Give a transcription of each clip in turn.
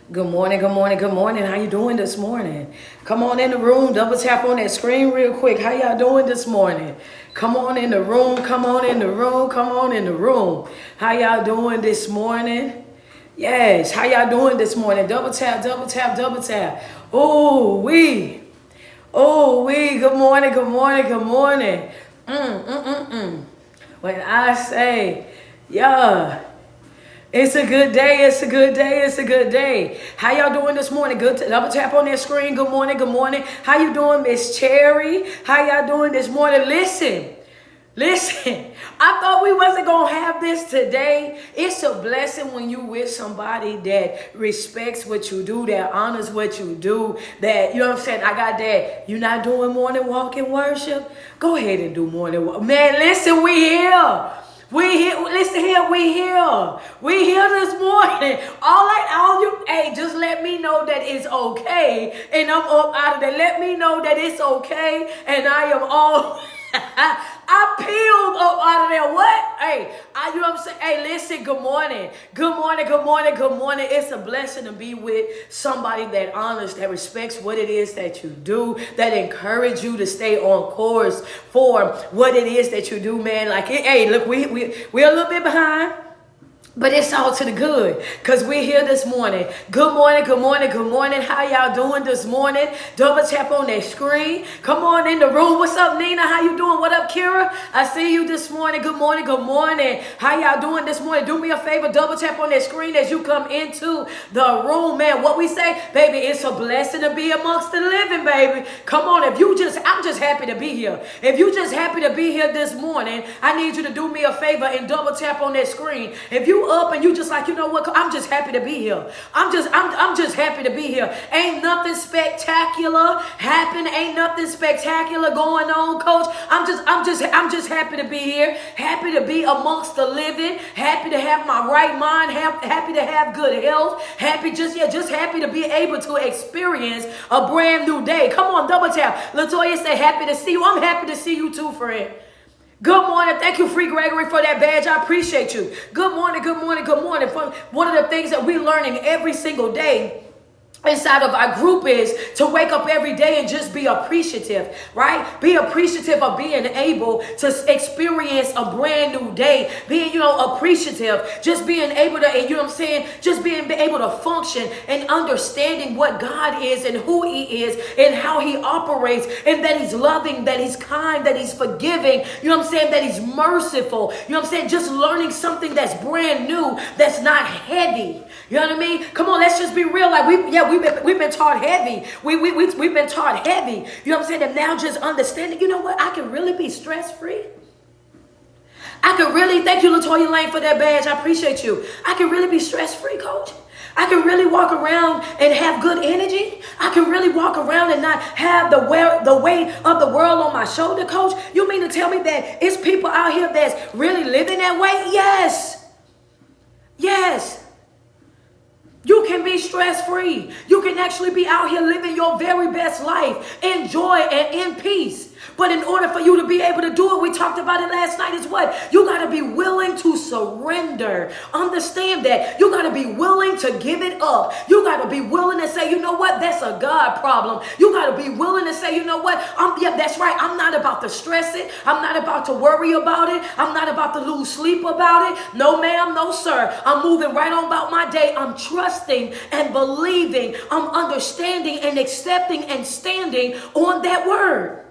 Good morning, good morning, good morning. How you doing this morning? Come on in the room. Double tap on that screen real quick. How y'all doing this morning? Come on in the room. Come on in the room. Come on in the room. How y'all doing this morning? Yes. How y'all doing this morning? Double tap, double tap, double tap. Oh, we. Oh, we. Good morning, good morning, good morning. When I say, yeah. It's a good day. It's a good day. It's a good day. How y'all doing this morning? Good. Double tap on that screen. Good morning. Good morning. How you doing, Miss Cherry? How y'all doing this morning? Listen. I thought we wasn't gonna have this today. It's a blessing when you with somebody that respects what you do, that honors what you do, that, you know what I'm saying? I got that. You're not doing morning walk and worship? Go ahead and do morning walk. Man, listen, we here. We here, listen here, we here. We here this morning. All you, hey, just let me know that it's okay. And I'm up out of there. Let me know that it's okay. And I am all, I peeled up out of there. What? Hey, you know what I'm saying? Hey, listen, good morning. Good morning, good morning, good morning. It's a blessing to be with somebody that honors, that respects what it is that you do, that encourage you to stay on course for what it is that you do, man. Like, hey, look, we're a little bit behind. But it's all to the good, because we're here this morning. Good morning, good morning, good morning. How y'all doing this morning? Double tap on that screen. Come on in the room. What's up, Nina? How you doing? What up, Kira? I see you this morning. Good morning, good morning. How y'all doing this morning? Do me a favor. Double tap on that screen as you come into the room, man. What we say, baby, it's a blessing to be amongst the living, baby. Come on. I'm just happy to be here. If you just happy to be here this morning, I need you to do me a favor and double tap on that screen. If you up and you just like, you know what, I'm just happy to be here. I'm just happy to be here. Ain't nothing spectacular happen. Ain't nothing spectacular going on, coach. I'm just happy to be here. Happy to be amongst the living. Happy to have my right mind. Happy to have good health. Just happy to be able to experience a brand new day. Come on, double tap. Latoya say happy to see you. I'm happy to see you too, friend. Good morning. Thank you, Free Gregory, for that badge. I appreciate you. Good morning, good morning, good morning. One of the things that we're learning every single day inside of our group is to wake up every day and just be appreciative, right? Be appreciative of being able to experience a brand new day. Being, appreciative, just being able to, you know what I'm saying? Just being able to function and understanding what God is and who he is and how he operates, and that he's loving, that he's kind, that he's forgiving, you know what I'm saying? That he's merciful, you know what I'm saying? Just learning something that's brand new, that's not heavy. You know what I mean? Come on, let's just be real. Like we've been taught heavy. We've been taught heavy. You know what I'm saying? And now just understanding, you know what? I can really be stress-free. I can really, thank you, Latoya Lane, for that badge. I appreciate you. I can really be stress-free, coach. I can really walk around and have good energy. I can really walk around and not have the weight of the world on my shoulder, coach. You mean to tell me that it's people out here that's really living that way? Yes. Yes. You can be stress-free. You can actually be out here living your very best life in joy and in peace. But in order for you to be able to do it, we talked about it last night, is what? You got to be willing to surrender. Understand that. You got to be willing to give it up. You got to be willing to say, you know what? That's a God problem. You got to be willing to say, you know what? That's right. I'm not about to stress it. I'm not about to worry about it. I'm not about to lose sleep about it. No, ma'am. No, sir. I'm moving right on about my day. I'm trusting and believing. I'm understanding and accepting and standing on that word.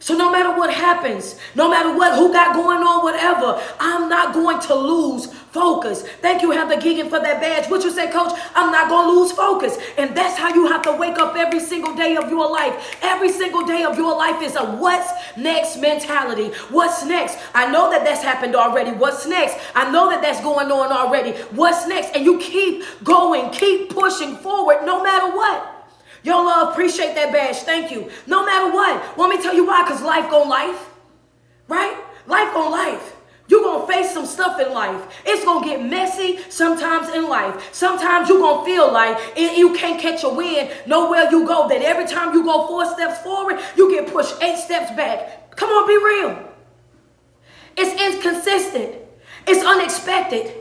So no matter what happens, no matter who got going on, whatever, I'm not going to lose focus. Thank you, Heather Geegan, for that badge. What you say, coach? I'm not going to lose focus. And that's how you have to wake up every single day of your life. Every single day of your life is a what's next mentality. What's next? I know that that's happened already. What's next? I know that that's going on already. What's next? And you keep going, keep pushing forward no matter what. Your love, appreciate that badge. Thank you. No matter what. Want me to tell you why? Because life gon' life. Right? Life gon' life. You're going to face some stuff in life. It's going to get messy sometimes in life. Sometimes you're going to feel like you can't catch a wind nowhere you go. That every time you go 4 steps forward, you get pushed 8 steps back. Come on, be real. It's inconsistent. It's unexpected.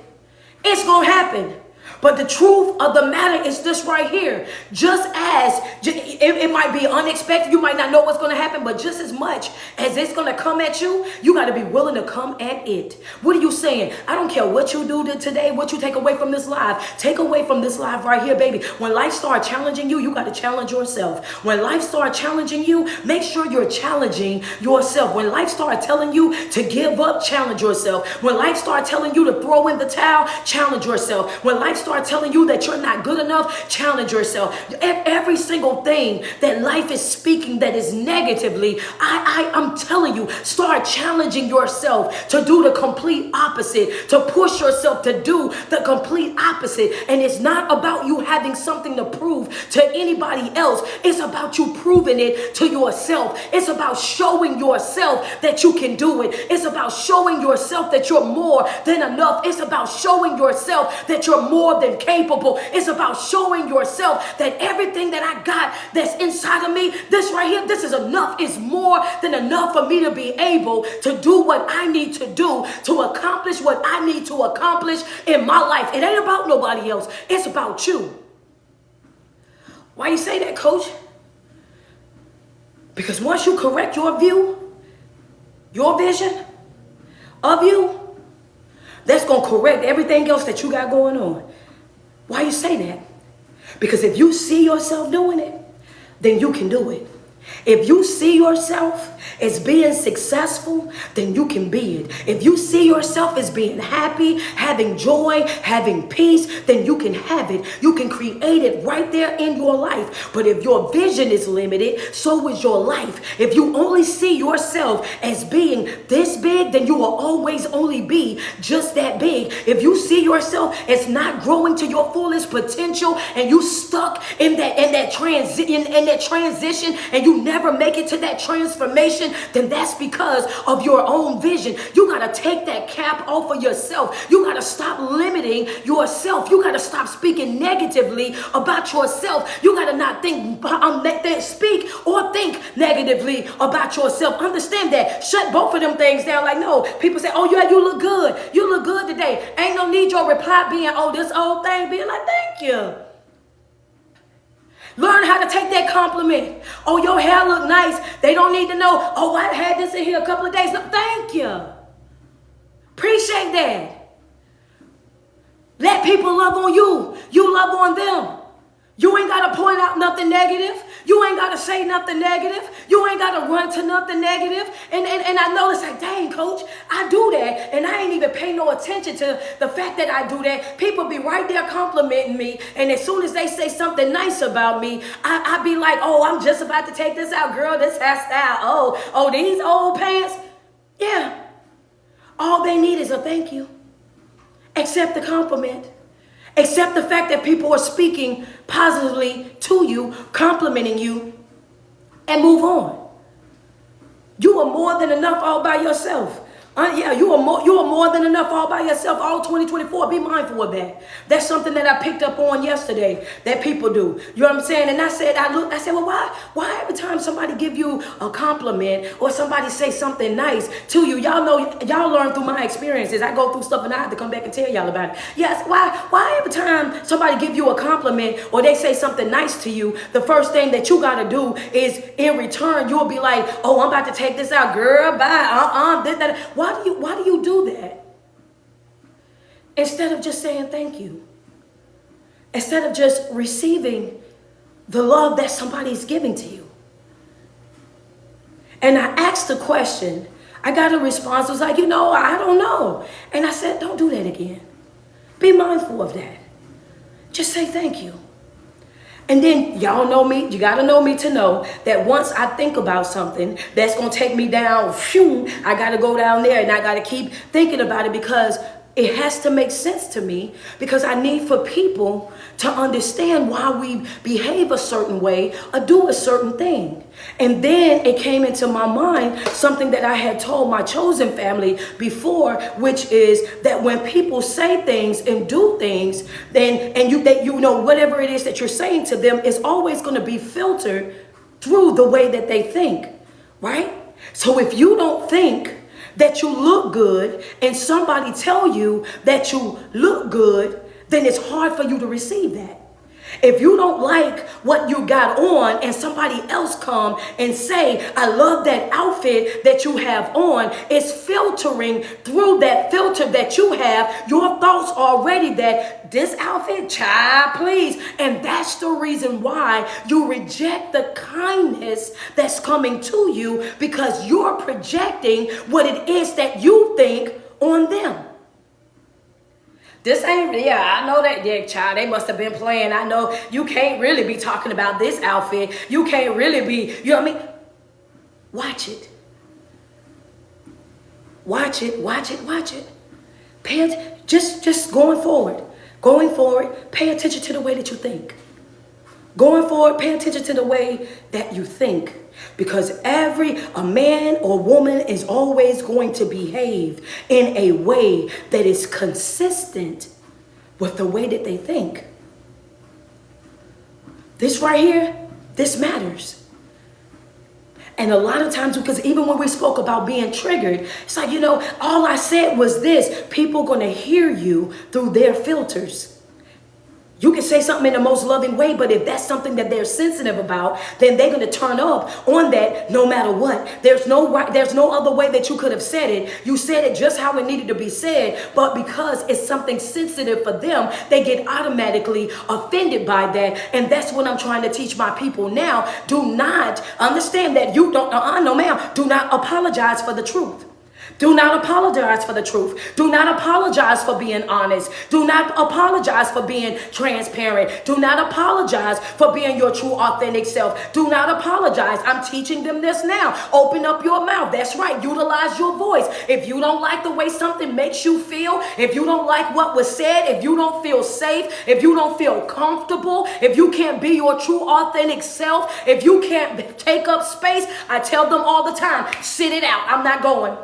It's going to happen. But the truth of the matter is this right here. Just as it might be unexpected, you might not know what's going to happen, but just as much as it's going to come at you, you got to be willing to come at it. What are you saying? I don't care what you do today, what you take away from this live. Take away from this live right here, baby. When life starts challenging you, you got to challenge yourself. When life starts challenging you, make sure you're challenging yourself. When life starts telling you to give up, challenge yourself. When life starts telling you to throw in the towel, challenge yourself. When life starts telling you that you're not good enough, challenge yourself. Every single thing that life is speaking that is negatively, I'm telling you, start challenging yourself to do the complete opposite, to push yourself to do the complete opposite. And it's not about you having something to prove to anybody else. It's about you proving it to yourself. It's about showing yourself that you can do it. It's about showing yourself that you're more than enough. It's about showing yourself that you're more than capable. It's about showing yourself that everything that I got that's inside of me, this right here, this is enough. It's more than enough for me to be able to do what I need to do, to accomplish what I need to accomplish in my life. It ain't about nobody else. It's about you. Why you say that, coach? Because once you correct your view, your vision of you, that's going to correct everything else that you got going on. Why you say that? Because if you see yourself doing it, then you can do it. If you see yourself as being successful, then you can be it. If you see yourself as being happy, having joy, having peace, then you can have it. You can create it right there in your life. But if your vision is limited, so is your life. If you only see yourself as being this big, then you will always only be just that big. If you see yourself as not growing to your fullest potential and you stuck in that transition and you never make it to that transformation, then that's because of your own vision. You got to take that cap off of yourself. You got to stop limiting yourself. You got to stop speaking negatively about yourself. You got to not speak or think negatively about yourself. Understand that. Shut both of them things down. Like, no, people say, oh yeah, you look good. You look good today. Ain't no need your reply being, oh, this old thing, being like, thank you. Learn how to take that compliment. Oh, your hair look nice. They don't need to know, oh, I had this in here a couple of days. No, thank you. Appreciate that. Let people love on you. You love on them. You ain't got to point out nothing negative. You ain't got to say nothing negative. You ain't got to run to nothing negative. And I know it's like, dang, coach, I do that. And I ain't even pay no attention to the fact that I do that. People be right there complimenting me. And as soon as they say something nice about me, I be like, oh, I'm just about to take this out, girl, this hairstyle. Oh, these old pants. Yeah. All they need is a thank you. Accept the compliment. Accept the fact that people are speaking positively to you, complimenting you, and move on. You are more than enough all by yourself. You are more than enough all by yourself all 2024. Be mindful of that. That's something that I picked up on yesterday that people do. You know what I'm saying? And I said, well, why every time somebody give you a compliment or somebody say something nice to you, y'all learn through my experiences. I go through stuff and I have to come back and tell y'all about it. Yes, why every time somebody give you a compliment or they say something nice to you, the first thing that you got to do is in return, you'll be like, oh, I'm about to take this out, girl, bye, Why do you do that? Instead of just saying thank you. Instead of just receiving the love that somebody's giving to you. And I asked the question. I got a response. It was like, I don't know. And I said, don't do that again. Be mindful of that. Just say thank you. And then y'all know me, you got to know me to know that once I think about something that's going to take me down, I got to go down there and I got to keep thinking about it because it has to make sense to me, because I need for people to understand why we behave a certain way or do a certain thing. And then it came into my mind something that I had told my chosen family before, which is that when people say things and do things, then whatever it is that you're saying to them is always going to be filtered through the way that they think, right? So if you don't think that you look good and somebody tell you that you look good, then it's hard for you to receive that. If you don't like what you got on and somebody else come and say, I love that outfit that you have on, it's filtering through that filter that you have, your thoughts already that this outfit, child, please. And that's the reason why you reject the kindness that's coming to you, because you're projecting what it is that you think on them. This ain't, I know that, child, they must have been playing. I know you can't really be talking about this outfit. You can't really be, you know what I mean? Watch it. Watch it, watch it, watch it. Just going forward, pay attention to the way that you think. Going forward, pay attention to the way that you think. Because a man or woman is always going to behave in a way that is consistent with the way that they think. This right here, this matters. And a lot of times, because even when we spoke about being triggered, it's like, all I said was this. People going to hear you through their filters. You can say something in the most loving way, but if that's something that they're sensitive about, then they're going to turn up on that no matter what. There's no other way that you could have said it. You said it just how it needed to be said, but because it's something sensitive for them, they get automatically offended by that. And that's what I'm trying to teach my people now. Do not understand that you don't, no ma'am, do not apologize for the truth. Do not apologize for the truth. Do not apologize for being honest. Do not apologize for being transparent. Do not apologize for being your true, authentic self. Do not apologize. I'm teaching them this now. Open up your mouth. That's right. Utilize your voice. If you don't like the way something makes you feel, if you don't like what was said, if you don't feel safe, if you don't feel comfortable, if you can't be your true, authentic self, if you can't take up space, I tell them all the time, sit it out. I'm not going.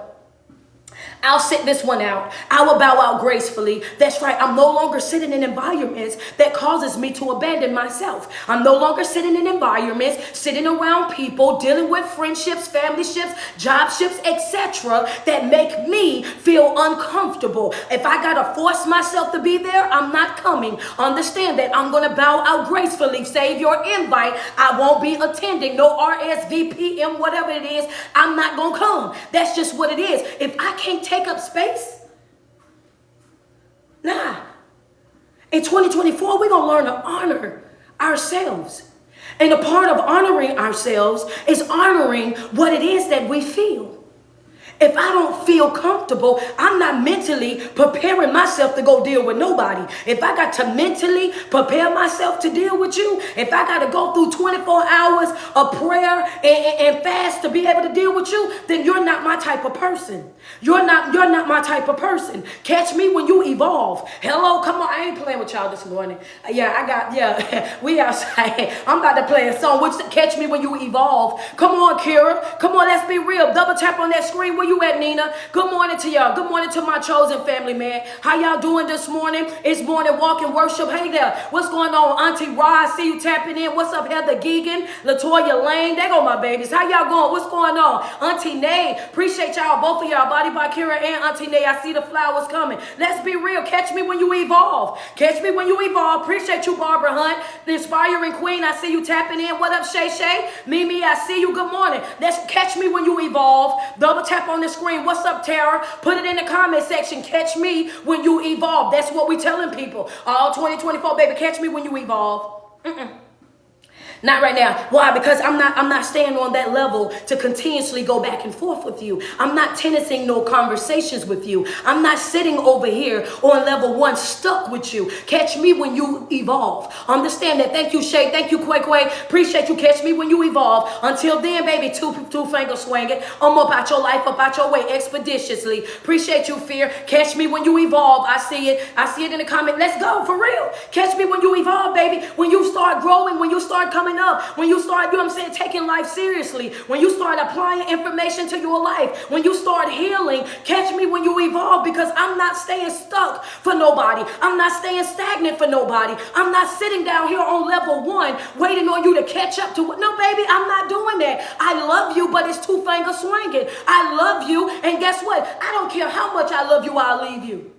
I'll sit this one out. I will bow out gracefully. That's right. I'm no longer sitting in environments that causes me to abandon myself. I'm no longer sitting in environments, sitting around people, dealing with friendships, family ships, job ships, etc. that make me feel uncomfortable. If I got to force myself to be there, I'm not coming. Understand that I'm going to bow out gracefully. Save your invite. I won't be attending. No RSVP, whatever it is. I'm not going to come. That's just what it is. If I can't take up space, nah. In 2024, we're going to learn to honor ourselves. And a part of honoring ourselves is honoring what it is that we feel. If I don't feel comfortable, I'm not mentally preparing myself to go deal with nobody. If I got to mentally prepare myself to deal with you, if I got to go through 24 hours of prayer and fast to be able to deal with you, then you're not my type of person. You're not my type of person. Catch me when you evolve. Hello, come on. I ain't playing with y'all this morning. We outside. I'm about to play a song. Catch me when you evolve. Come on, Kira. Come on, let's be real. Double tap on that screen. Where you at, Nina? Good morning to y'all. Good morning to my chosen family, man. How y'all doing this morning? It's morning walk and worship. Hey there. What's going on, Auntie Rod? See you tapping in. What's up, Heather Geegan? Latoya Lane. There go my babies. How y'all going? What's going on? Auntie Nay. Appreciate y'all, both of y'all. Body by Kira and Auntie Nay. I see the flowers coming. Let's be real. Catch me when you evolve. Catch me when you evolve. Appreciate you, Barbara Hunt. The inspiring queen. I see you tapping in. What up, Shay Shay? Mimi, I see you. Good morning. Let's catch me when you evolve. Double tap on the screen. What's up, Tara? Put it in the comment section. Catch me when you evolve. That's what we telling people. All 2024, baby, catch me when you evolve. Not right now. Why? Because I'm not staying on that level to continuously go back and forth with you. I'm not tensing no conversations with you. I'm not sitting over here on level 1 stuck with you. Catch me when you evolve. Understand that. Thank you, Shay. Thank you, Quay Quay. Appreciate you. Catch me when you evolve. Until then, baby, two finger swinging. I'm up out your life, up out your way expeditiously. Appreciate you, Fear. Catch me when you evolve. I see it. I see it in the comment. Let's go, for real. Catch me when you evolve, baby. When you start growing, when you start coming up, when you start, taking life seriously, when you start applying information to your life, when you start healing. Catch me when you evolve, because I'm not staying stuck for nobody. I'm not staying stagnant for nobody. I'm not sitting down here on level 1 waiting on you to catch up to what. No, baby, I'm not doing that. I love you, but it's 2 finger swinging. I love you, and guess what? I don't care how much I love you, I'll leave you.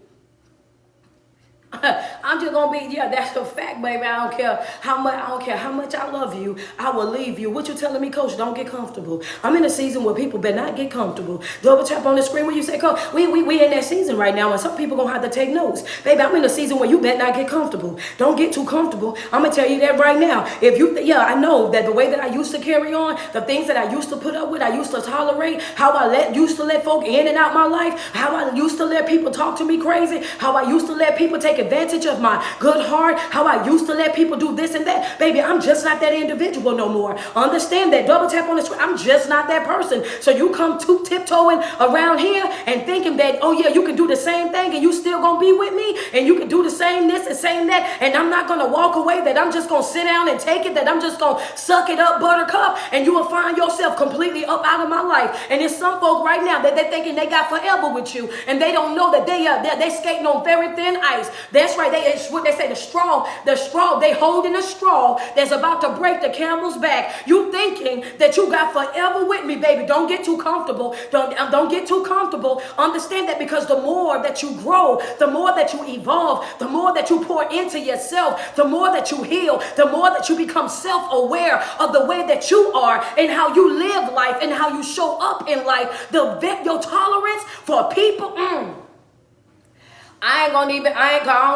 I'm just gonna be, yeah, that's a fact, baby. I don't care how much I love you, I will leave you. What you telling me, coach? Don't get comfortable. I'm in a season where people better not get comfortable. Double tap on the screen when you say, coach, we in that season right now, and some people gonna have to take notes. Baby, I'm in a season where you better not get comfortable. Don't get too comfortable. I'm gonna tell you that right now. If you, yeah, I know that the way that I used to carry on, the things that I used to put up with, I used to tolerate, how I used to let folk in and out my life, how I used to let people talk to me crazy, how I used to let people take advantage of my good heart, how I used to let people do this and that. Baby, I'm just not that individual no more. Understand that. Double tap on the screen. I'm just not that person. So you come tiptoeing around here and thinking that, oh yeah, you can do the same thing and you still gonna be with me, and you can do the same this and same that, and I'm not gonna walk away, that I'm just gonna sit down and take it, that I'm just gonna suck it up, buttercup, and you will find yourself completely up out of my life. And there's some folk right now that they're thinking they got forever with you, and they don't know that they skating on very thin ice. That's right. It's what they say, the straw, they holding a straw that's about to break the camel's back. You thinking that you got forever with me, baby. Don't get too comfortable. Don't get too comfortable. Understand that, because the more that you grow, the more that you evolve, the more that you pour into yourself, the more that you heal, the more that you become self-aware of the way that you are and how you live life and how you show up in life. Your tolerance for people, I don't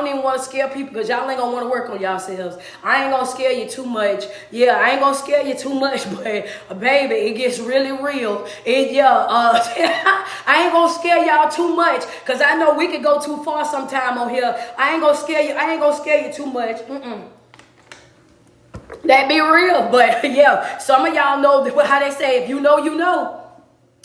even want to scare people, because y'all ain't gonna want to work on yourselves. I ain't gonna scare you too much. Yeah, I ain't gonna scare you too much, but baby, it gets really real. I ain't gonna scare y'all too much, because I know we could go too far sometime on here. I ain't gonna scare you too much. That be real, but yeah, some of y'all know how they say, if you know, you know.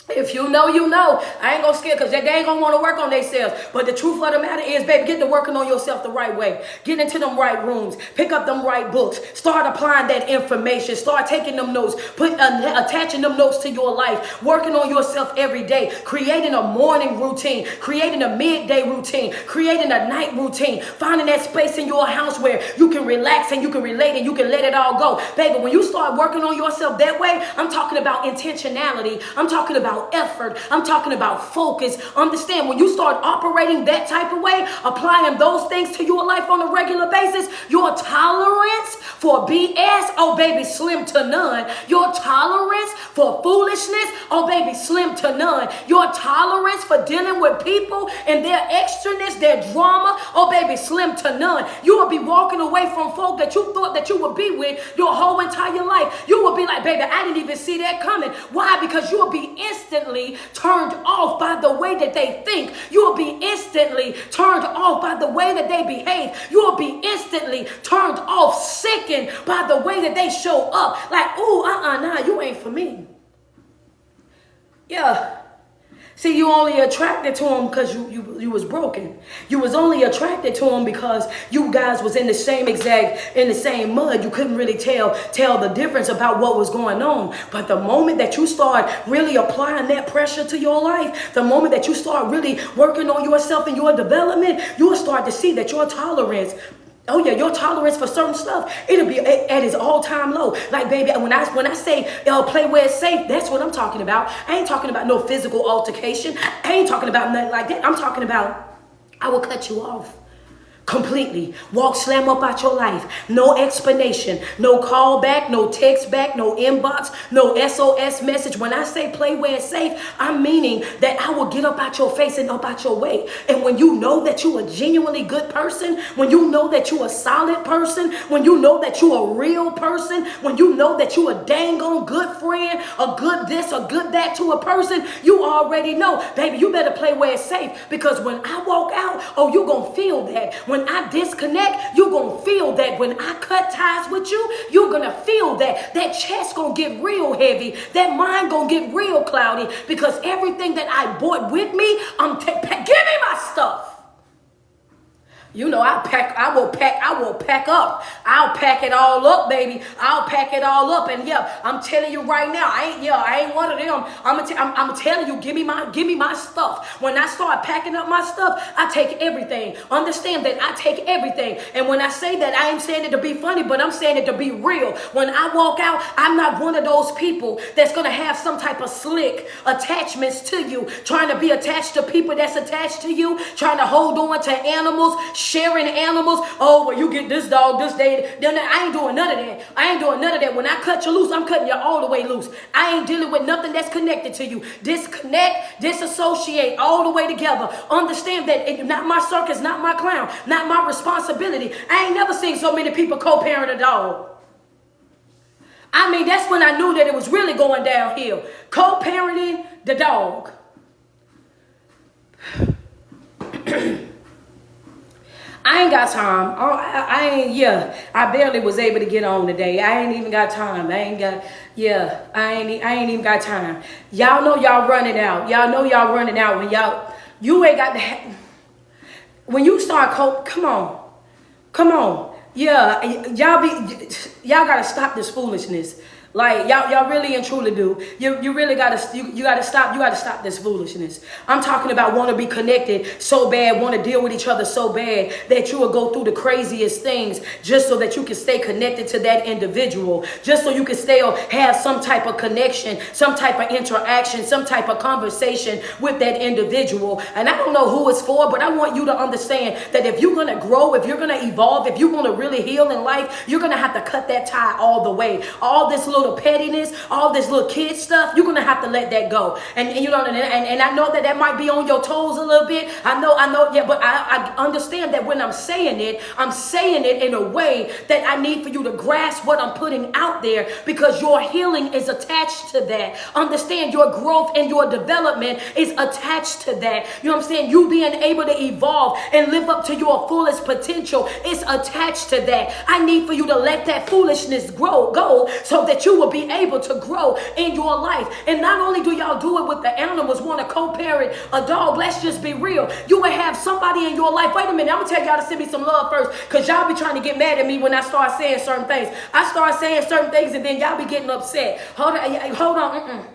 If you know, you know. I ain't gonna scare, because they ain't gonna want to work on themselves. But the truth of the matter is, baby, get to working on yourself the right way. Get into them right rooms. Pick up them right books. Start applying that information. Start taking them notes. Attaching them notes to your life. Working on yourself every day. Creating a morning routine. Creating a midday routine. Creating a night routine. Finding that space in your house where you can relax and you can relate and you can let it all go. Baby, when you start working on yourself that way, I'm talking about intentionality. I'm talking about effort. I'm talking about focus. Understand, when you start operating that type of way, applying those things to your life on a regular basis, your tolerance for BS, oh baby, slim to none. Your tolerance for foolishness, oh baby, slim to none. Your tolerance for dealing with people and their extraness, their drama, oh baby, slim to none. You will be walking away from folk that you thought that you would be with your whole entire life. You will be like, baby, I didn't even see that coming. Why? Because you will be instantly turned off by the way that they think. You will be instantly turned off by the way that they behave. You will be instantly turned off, sickened by the way that they show up. Like, ooh, nah, you ain't for me. Yeah. See, you only attracted to him because you was broken. You was only attracted to him because you guys was in the same mud. You couldn't really tell the difference about what was going on. But the moment that you start really applying that pressure to your life, the moment that you start really working on yourself and your development, you will start to see that your tolerance, oh yeah, your tolerance for certain stuff, it'll be at its all-time low. Like, baby, when I say play where it's safe, that's what I'm talking about. I ain't talking about no physical altercation. I ain't talking about nothing like that. I'm talking about, I will cut you off completely. Walk slam up out your life. No explanation. No call back. No text back. No inbox. No SOS message. When I say play where it's safe, I'm meaning that I will get up out your face and up out your way. And when you know that you a genuinely good person, when you know that you a solid person, when you know that you a real person, when you know that you a dang on good friend, a good this, a good that to a person, you already know, baby, you better play where it's safe, because when I walk out, oh, you gonna feel that. When I disconnect, you're going to feel that. When I cut ties with you, you're going to feel that. That chest going to get real heavy. That mind going to get real cloudy, because everything that I brought with me, give me my stuff. You know, I will pack up. I'll pack it all up, baby. I'll pack it all up. And yeah, I'm telling you right now, I ain't one of them. I'm telling you, give me my stuff. When I start packing up my stuff, I take everything. Understand that I take everything. And when I say that, I ain't saying it to be funny, but I'm saying it to be real. When I walk out, I'm not one of those people that's going to have some type of slick attachments to you, trying to be attached to people that's attached to you, trying to hold on to animals, sharing animals. Oh, well, you get this dog this day. Then I ain't doing none of that. I ain't doing none of that. When I cut you loose, I'm cutting you all the way loose. I ain't dealing with nothing that's connected to you. Disconnect, disassociate all the way together. Understand that it's not my circus, not my clown, not my responsibility. I ain't never seen so many people co-parent a dog. I mean, that's when I knew that it was really going downhill. Co-parenting the dog. I ain't got time. I barely was able to get on today. I ain't even got time. I ain't even got time. Y'all know y'all running out. Y'all know y'all running out when you ain't got the, when you start come on. Yeah, y'all gotta stop this foolishness. Like y'all really and truly do. You really gotta stop this foolishness. I'm talking about want to be connected so bad, want to deal with each other so bad that you will go through the craziest things just so that you can stay connected to that individual, just so you can have some type of connection, some type of interaction, some type of conversation with that individual. And I don't know who it's for, but I want you to understand that if you're gonna grow, if you're gonna evolve, if you're gonna really heal in life, you're gonna have to cut that tie all the way. All this little pettiness, all this little kid stuff, you're gonna have to let that go. And you know, and I know that might be on your toes a little bit. I know, yeah, but I understand that when I'm saying it in a way that I need for you to grasp what I'm putting out there, because your healing is attached to that. Understand, your growth and your development is attached to that. You know what I'm saying? You being able to evolve and live up to your fullest potential is attached to that. I need for you to let that foolishness go so that you will be able to grow in your life. And not only do y'all do it with the animals, want to co-parent a dog, let's just be real. You will have somebody in your life. Wait a minute, I'm gonna tell y'all to send me some love first, because y'all be trying to get mad at me when I start saying certain things. I start saying certain things and then y'all be getting upset. Hold on.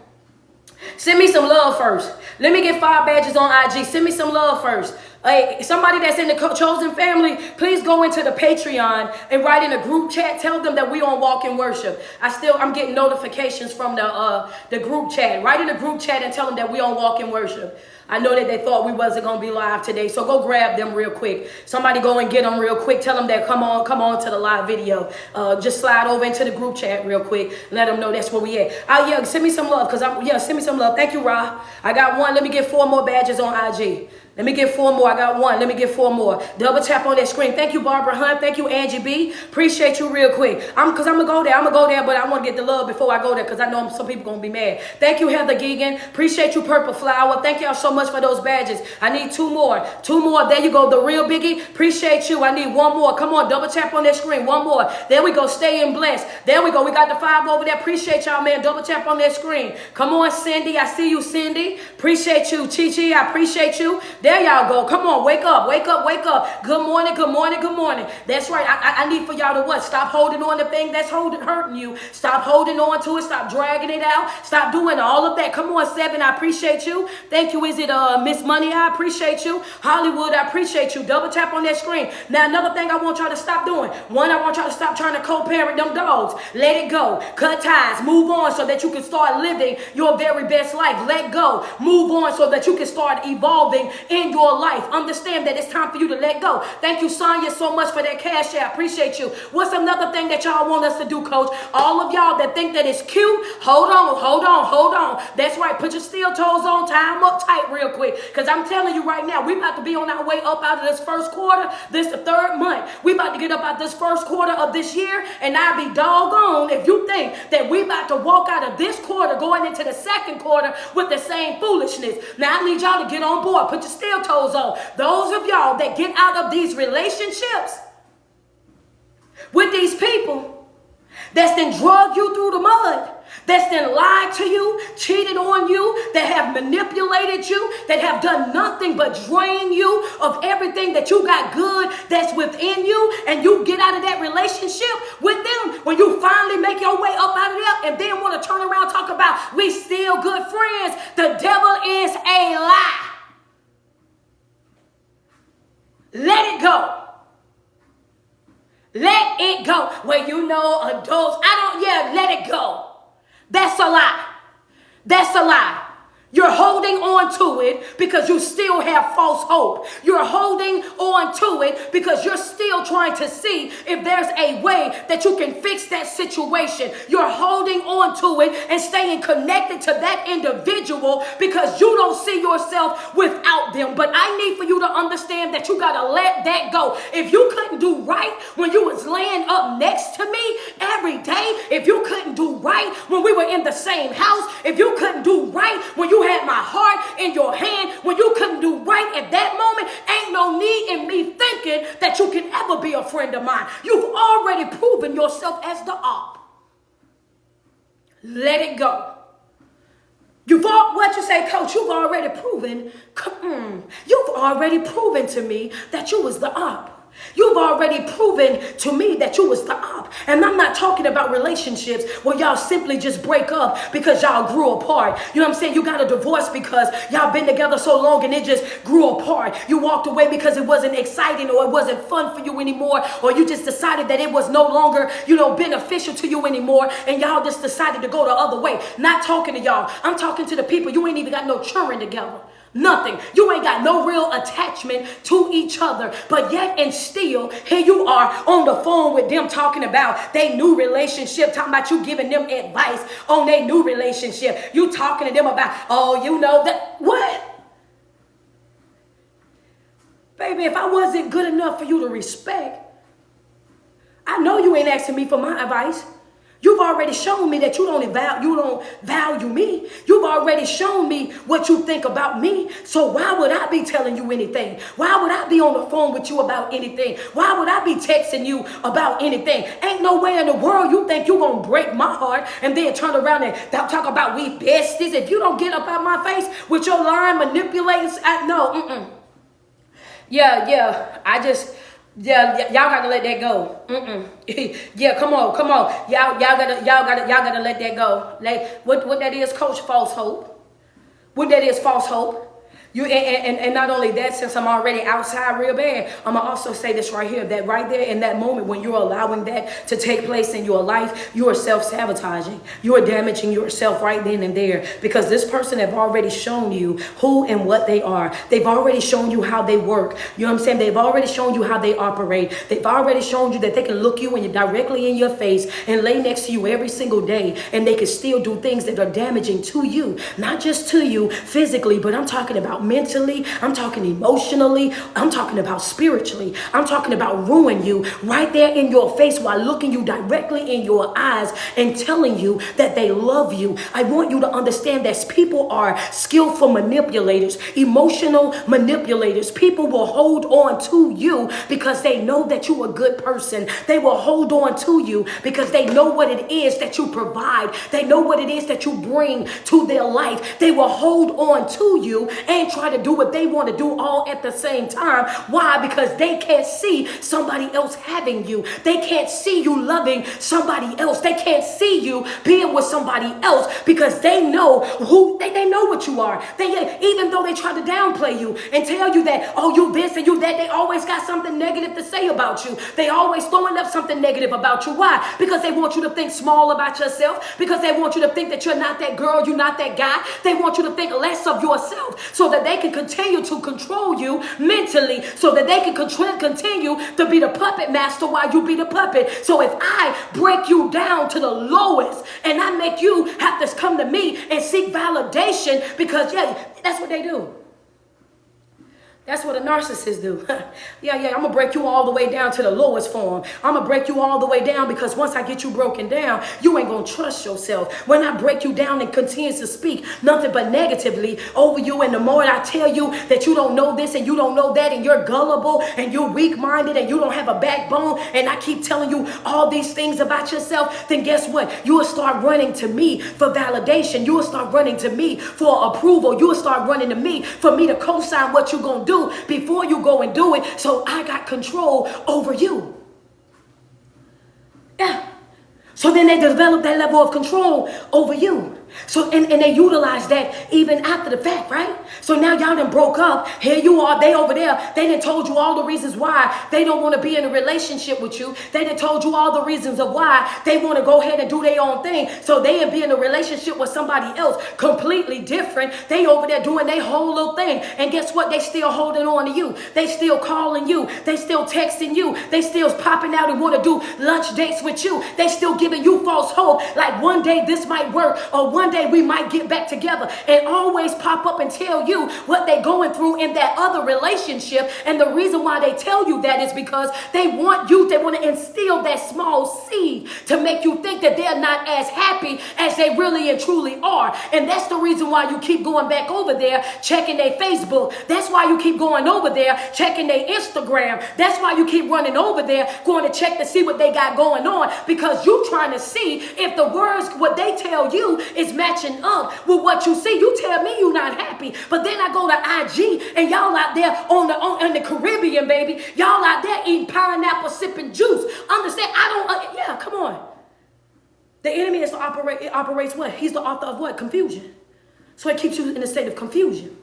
Send me some love first. Let me get 5 badges on IG. Send me some love first. Hey, somebody that's in the chosen family, please go into the Patreon and write in a group chat. Tell them that we on Walk in Worship. I'm getting notifications from the group chat. Write in the group chat and tell them that we on Walk in Worship. I know that they thought we wasn't going to be live today, so go grab them real quick. Somebody go and get them real quick. Tell them that come on to the live video. Just slide over into the group chat real quick. Let them know that's where we at. Yeah, send me some love, send me some love. Thank you, Ra. I got 1. Let me get 4 more badges on IG. Let me get 4 more. I got 1. Let me get 4 more. Double tap on that screen. Thank you, Barbara Hunt. Thank you, Angie B. Appreciate you real quick. Because I'm going to go there. I'm going to go there, but I want to get the love before I go there because I know some people going to be mad. Thank you, Heather Geegan. Appreciate you, Purple Flower. Thank y'all so much for those badges. I need 2 more. 2 more. There you go. The real biggie. Appreciate you. I need 1 more. Come on. Double tap on that screen. 1 more. There we go. Stay in blessed. There we go. We got the 5 over there. Appreciate y'all, man. Double tap on that screen. Come on, Cindy. I see you, Cindy. Appreciate you. Chi-Chi, I appreciate you. There y'all go. Come on, wake up, wake up, wake up. Good morning, good morning, good morning. That's right. I need for y'all to what? Stop holding on to thing that's hurting you. Stop holding on to it. Stop dragging it out. Stop doing all of that. Come on, 7. I appreciate you. Thank you. Is it Miss Money? I appreciate you. Hollywood, I appreciate you. Double tap on that screen. Now, another thing I want y'all to stop doing. 1, I want y'all to stop trying to co-parent them dogs. Let it go. Cut ties. Move on so that you can start living your very best life. Let go. Move on so that you can start evolving in your life. Understand that it's time for you to let go. Thank you, Sonya, so much for that cash app. Appreciate you. What's another thing that y'all want us to do, Coach? All of y'all that think that it's cute, hold on. That's right. Put your steel toes on. Tie them up tight real quick. Because I'm telling you right now, we about to be on our way up out of this first quarter. This the 3rd month. We about to get up out this first quarter of this year. And I'll be doggone if you think that we about to walk out of this quarter going into the 2nd quarter with the same foolishness. Now, I need y'all to get on board. Put your steel toes on. Those of y'all that get out of these relationships with these people that's then drug you through the mud, that's then lied to you, cheated on you, that have manipulated you, that have done nothing but drain you of everything that you got good that's within you, and you get out of that relationship with them when you finally make your way up out of there and then want to turn around and talk about we still good friends. The devil is a lie. Let it go. Let it go. Well, you know, adults, let it go. That's a lie. That's a lie. You're holding on to it because you still have false hope. You're holding on to it because you're still trying to see if there's a way that you can fix that situation. You're holding on to it and staying connected to that individual because you don't see yourself without them. But I need for you to understand that you got to let that go. If you couldn't do right when you was laying up next to me every day, if you couldn't do right when we were in the same house, if you couldn't do right when you had my heart in your hand, when you couldn't do right at that moment, ain't no need in me thinking that you can ever be a friend of mine. You've already proven yourself as the op. Let it go. What you say, Coach? You've already proven. You've already proven to me that you was the op. You've already proven to me that you was the op. And I'm not talking about relationships where y'all simply just break up because y'all grew apart. You know what I'm saying? You got a divorce because y'all been together so long and it just grew apart. You walked away because it wasn't exciting or it wasn't fun for you anymore, or you just decided that it was no longer, beneficial to you anymore, and y'all just decided to go the other way. Not talking to y'all. I'm talking to the people you ain't even got no children together. Nothing. You ain't got no real attachment to each other. But yet and still, here you are on the phone with them talking about their new relationship, talking about you giving them advice on their new relationship. You talking to them about, that. What? Baby, if I wasn't good enough for you to respect, I know you ain't asking me for my advice. You've already shown me that you don't value me. You've already shown me what you think about me. So why would I be telling you anything? Why would I be on the phone with you about anything? Why would I be texting you about anything? Ain't no way in the world you think you're going to break my heart and then turn around and talk about we besties. If you don't get up out my face with your line manipulating, no. Y'all gotta let that go. Yeah, come on. Y'all gotta let that go. Like what that is, Coach, false hope. What that is, false hope. You and not only that, since I'm already outside real bad, I'm gonna also say this right here, that right there in that moment when you're allowing that to take place in your life, you are self-sabotaging. You are damaging yourself right then and there, because this person have already shown you who and what they are. They've already shown you how they work. You know what I'm saying? They've already shown you how they operate. They've already shown you that they can look you directly in your face and lay next to you every single day, and they can still do things that are damaging to you, not just to you physically, but I'm talking about mentally, I'm talking emotionally, I'm talking about spiritually, I'm talking about ruining you right there in your face while looking you directly in your eyes and telling you that they love you. I want you to understand that people are skillful manipulators, emotional manipulators. People will hold on to you because they know that you're a good person. They will hold on to you because they know what it is that you provide. They know what it is that you bring to their life. They will hold on to you and try to do what they want to do all at the same time. Why? Because they can't see somebody else having you. They can't see you loving somebody else. They can't see you being with somebody else because they know they know what you are. Even though they try to downplay you and tell you that, oh, you this and you that, they always got something negative to say about you. They always throwing up something negative about you. Why? Because they want you to think small about yourself, because they want you to think that you're not that girl, you're not that guy. They want you to think less of yourself so that they can continue to control you mentally, so that they can continue to be the puppet master while you be the puppet. So if I break you down to the lowest and I make you have to come to me and seek validation, because that's what they do. That's what a narcissist do. I'm going to break you all the way down to the lowest form. I'm going to break you all the way down because once I get you broken down, you ain't going to trust yourself. When I break you down and continue to speak nothing but negatively over you, and the more I tell you that you don't know this and you don't know that and you're gullible and you're weak-minded and you don't have a backbone, and I keep telling you all these things about yourself, then guess what? You will start running to me for validation. You will start running to me for approval. You will start running to me for me to co-sign what you're going to do before you go and do it, so I got control over you. So then they develop that level of control over you. So, and they utilize that even after the fact, right? So now y'all done broke up. Here you are, they over there. They done told you all the reasons why they don't want to be in a relationship with you. They done told you all the reasons of why they want to go ahead and do their own thing. So they be in a relationship with somebody else completely different. They over there doing their whole little thing. And guess what? They still holding on to you. They still calling you. They still texting you. They still popping out and want to do lunch dates with you. They still giving you false hope. Like one day this might work, or one day we might get back together, and always pop up and tell you what they're going through in that other relationship. And the reason why they tell you that is because they want to instill that small seed to make you think that they're not as happy as they really and truly are. And that's the reason why you keep going back over there checking their Facebook. That's why you keep going over there checking their Instagram. That's why you keep running over there going to check to see what they got going on, because you trying to see if the words, what they tell you, is matching up with what you see. You tell me you're not happy, but then I go to IG and y'all out there on the Caribbean, baby. Y'all out there eating pineapple, sipping juice. Understand? Yeah, come on. The enemy operates what? He's the author of what? Confusion. So it keeps you in a state of confusion.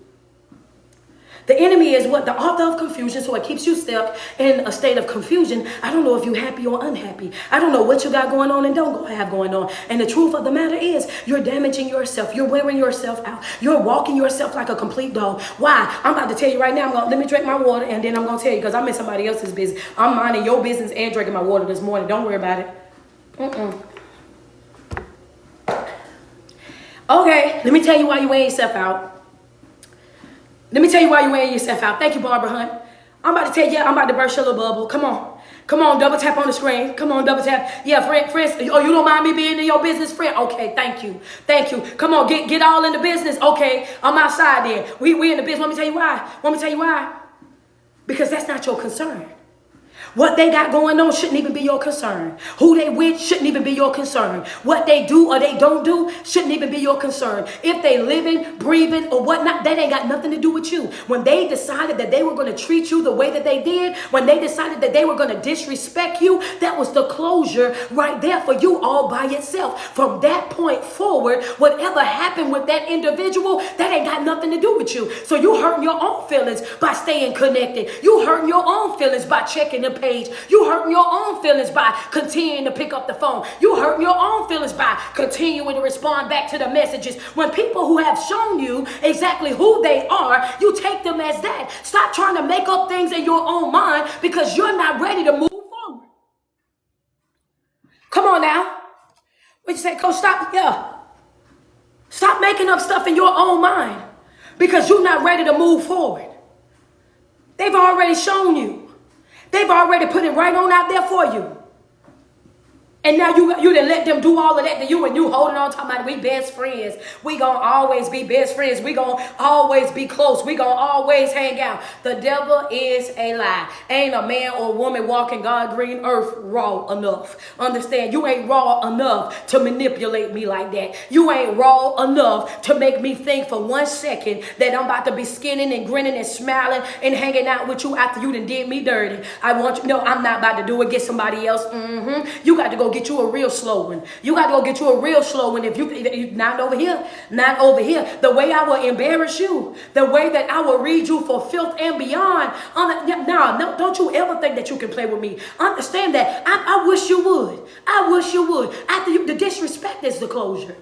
The enemy is what? The author of confusion, so it keeps you stuck in a state of confusion. I don't know if you're happy or unhappy. I don't know what you got going on and don't have going on. And the truth of the matter is, you're damaging yourself. You're wearing yourself out. You're walking yourself like a complete dog. Why? I'm about to tell you right now. Let me drink my water, and then I'm going to tell you, because I'm in somebody else's business. I'm minding your business and drinking my water this morning. Don't worry about it. Okay, let me tell you why you wearing yourself out. Let me tell you why you're wearing yourself out. Thank you, Barbara Hunt. I'm about to tell you, I'm about to burst your little bubble. Come on. Come on, double tap on the screen. Come on, double tap. Yeah, friends. Oh, you don't mind me being in your business, friend? Okay, thank you. Thank you. Come on, get all in the business. Okay, I'm outside there. We in the business. Want me to tell you why? Because that's not your concern. What they got going on shouldn't even be your concern. Who they with shouldn't even be your concern. What they do or they don't do shouldn't even be your concern. If they living, breathing, or whatnot, that ain't got nothing to do with you. When they decided that they were going to treat you the way that they did, when they decided that they were going to disrespect you, that was the closure right there for you all by itself. From that point forward, whatever happened with that individual, that ain't got nothing to do with you. So you hurting your own feelings by staying connected. You hurting your own feelings by checking the page. You hurting your own feelings by continuing to pick up the phone. You hurting your own feelings by continuing to respond back to the messages. When people who have shown you exactly who they are, you take them as that. Stop trying to make up things in your own mind because you're not ready to move forward. Come on now. What you say, Coach? Stop. Yeah. Stop making up stuff in your own mind because you're not ready to move forward. They've already shown you. They've already put it right on out there for you. And now you done let them do all of that to you, and you holding on talking about we best friends. We gonna always be best friends. We gonna always be close. We gonna always hang out. The devil is a lie. Ain't a man or woman walking God green earth raw enough. Understand, you ain't raw enough to manipulate me like that. You ain't raw enough to make me think for 1 second that I'm about to be skinning and grinning and smiling and hanging out with you after you done did me dirty. I want you to know I'm not about to do it. Get somebody else. You got to go get you a real slow one. You got to go get you a real slow one. If you not over here, not over here. The way I will embarrass you, the way that I will read you for filth and beyond. No, don't you ever think that you can play with me. Understand that. I wish you would. I wish you would. After you, the disrespect is the closure.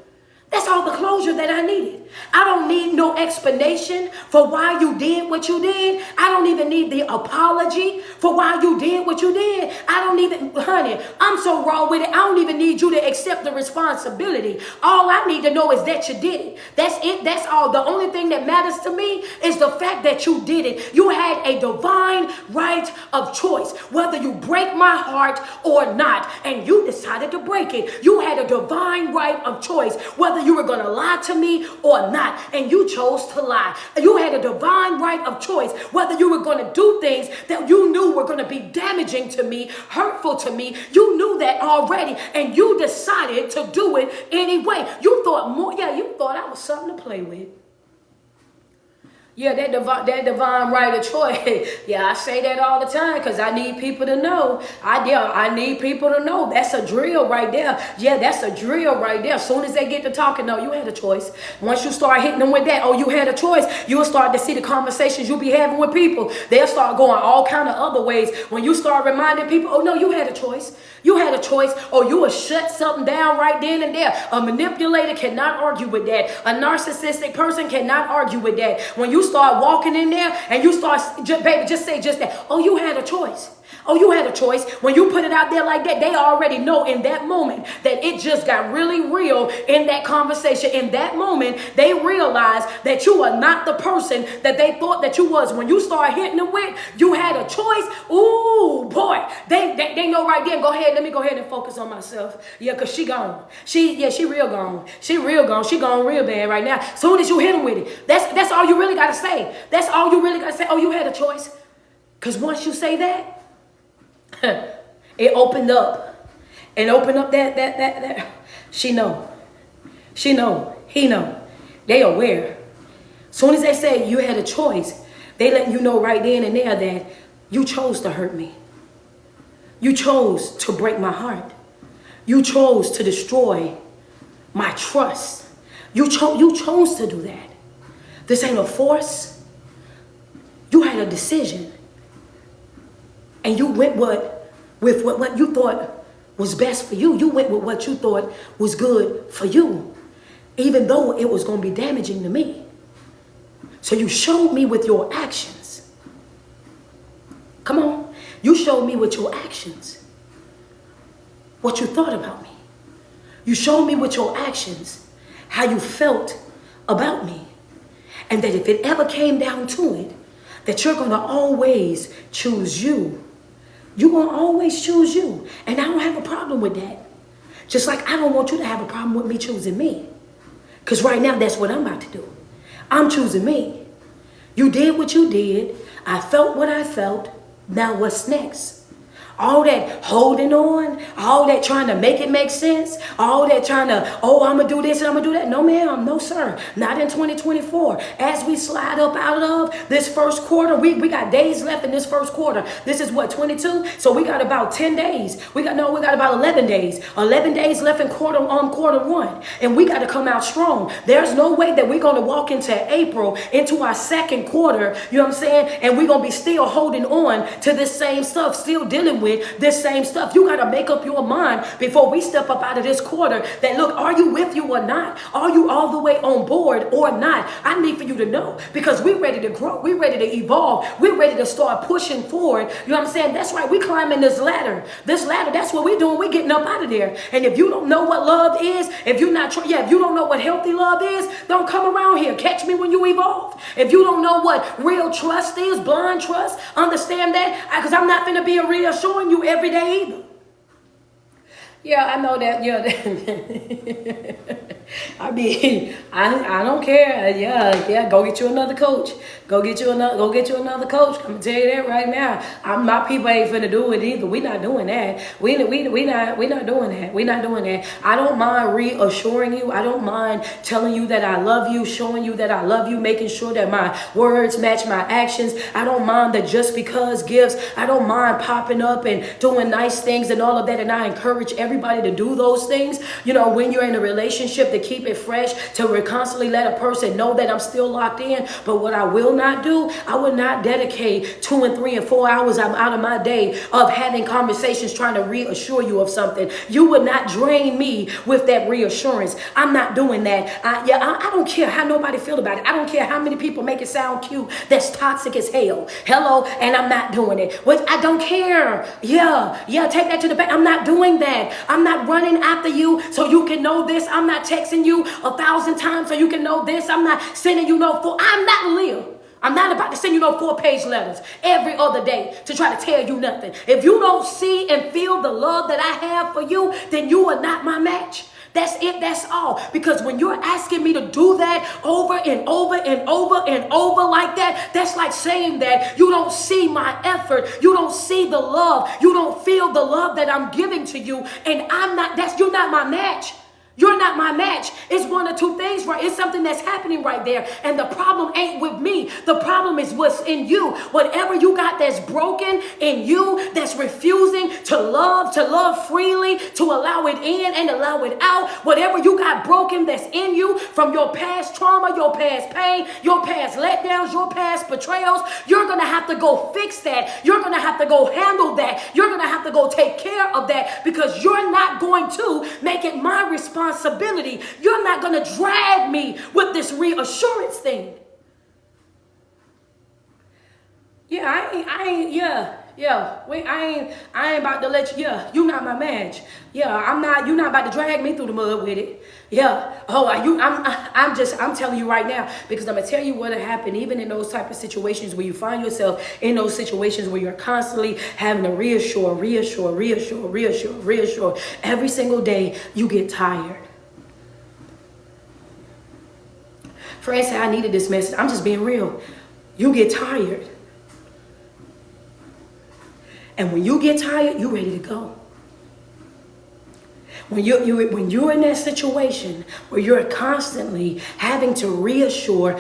That's all the closure that I needed. I don't need no explanation for why you did what you did. I don't even need the apology for why you did what you did. I don't even, honey, I'm so raw with it. I don't even need you to accept the responsibility. All I need to know is that you did it. That's it. That's all. The only thing that matters to me is the fact that you did it. You had a divine right of choice, whether you break my heart or not, and you decided to break it. You had a divine right of choice, whether you were going to lie to me or not, and you chose to lie. You had a divine right of choice whether you were going to do things that you knew were going to be damaging to me, hurtful to me. You knew that already, and you decided to do it anyway. You thought I was something to play with. Yeah, that divine right of choice. Yeah, I say that all the time because I need people to know. I need people to know. That's a drill right there. Yeah, that's a drill right there. As soon as they get to talking, no, you had a choice. Once you start hitting them with that, oh, you had a choice, you'll start to see the conversations you'll be having with people. They'll start going all kind of other ways. When you start reminding people, oh, no, you had a choice. You had a choice, or you will shut something down right then and there. A manipulator cannot argue with that. A narcissistic person cannot argue with that. When you start walking in there and you start, baby, just say just that. Oh, you had a choice. Oh, you had a choice. When you put it out there like that, they already know in that moment that it just got really real in that conversation. In that moment, they realize that you are not the person that they thought that you was. When you start hitting them with, you had a choice. Ooh, boy, they know right there. Go ahead, let me go ahead and focus on myself. Yeah, because she gone. She real gone. She real gone. She gone real bad right now. Soon as you hit them with it, that's all you really got to say. That's all you really got to say. Oh, you had a choice. Because once you say that, it opened up that she know, he know, they aware. Soon as they say you had a choice, they letting you know right then and there that you chose to hurt me, you chose to break my heart, you chose to destroy my trust, you chose to do that. This ain't a force. You had a decision. And you went with what you thought was best for you. You went with what you thought was good for you, even though it was going to be damaging to me. So you showed me with your actions. Come on. You showed me with your actions what you thought about me. You showed me with your actions how you felt about me. And that if it ever came down to it, that you're going to always choose you. You're going to always choose you. And I don't have a problem with that. Just like I don't want you to have a problem with me choosing me. Because right now, that's what I'm about to do. I'm choosing me. You did what you did. I felt what I felt. Now what's next? All that holding on, all that trying to make it make sense, all that trying to, oh, I'm going to do this and I'm going to do that. No, ma'am. No, sir. Not in 2024. As we slide up out of this first quarter, we got days left in this first quarter. This is what, 22? So we got about 10 days. We got about 11 days. 11 days left in quarter one. And we got to come out strong. There's no way that we're going to walk into April, into our second quarter, you know what I'm saying? And we're going to be still holding on to this same stuff, still dealing with this same stuff. You got to make up your mind before we step up out of this quarter that, look, are you with you or not? Are you all the way on board or not? I need for you to know, because we're ready to grow. We're ready to evolve. We're ready to start pushing forward. You know what I'm saying? That's right. We climbing this ladder. This ladder, that's what we're doing. We're getting up out of there. And if you don't know what love is, if you don't know what healthy love is, don't come around here. Catch me when you evolve. If you don't know what real trust is, blind trust, understand that, because I'm not going to be a reassuring you every day either. Yeah, I know that. Yeah, I mean, I don't care. Yeah. Go get you another coach. Go get you another coach. I'm gonna tell you that right now. My people ain't finna do it either. We not doing that. We not doing that. We not doing that. I don't mind reassuring you. I don't mind telling you that I love you, showing you that I love you, making sure that my words match my actions. I don't mind the just because gifts. I don't mind popping up and doing nice things and all of that. And I encourage everybody to do those things. You know, when you're in a relationship, to keep it fresh, to constantly let a person know that I'm still locked in. But what I will not do, I will not dedicate 2 and 3 and 4 hours out of my day of having conversations trying to reassure you of something. You would not drain me with that reassurance. I'm not doing that. I don't care how nobody feel about it. I don't care how many people make it sound cute. That's toxic as hell. Hello, and I'm not doing it. I don't care. Yeah, take that to the bank. I'm not doing that. I'm not running after you so you can know this. I'm not texting you 1,000 times so you can know this. I'm not sending you I'm not Lil. I'm not about to send you 4-page letters every other day to try to tell you nothing. If you don't see and feel the love that I have for you, then you are not my match. That's it. That's all. Because when you're asking me to do that over and over and over and over like that, that's like saying that you don't see my effort. You don't see the love. You don't feel the love that I'm giving to you. And you're not my match. You're not my match. It's one or two things, right? It's something that's happening right there. And the problem ain't with me. The problem is what's in you. Whatever you got that's broken in you, that's refusing to love freely, to allow it in and allow it out. Whatever you got broken that's in you from your past trauma, your past pain, your past letdowns, your past betrayals, you're going to have to go fix that. You're going to have to go handle that. You're going to have to go take care of that, because you're not going to make it my responsibility. You're not going to drag me with this reassurance thing. Yeah, I ain't about to let you, you're not my match. You're not about to drag me through the mud with it. I'm telling you right now, because I'm going to tell you what'll happen, even in those type of situations where you find yourself in those situations where you're constantly having to reassure. Every single day you get tired. Friends say, I needed this message. I'm just being real. You get tired. And when you get tired, you're ready to go. When you're in that situation where you're constantly having to reassure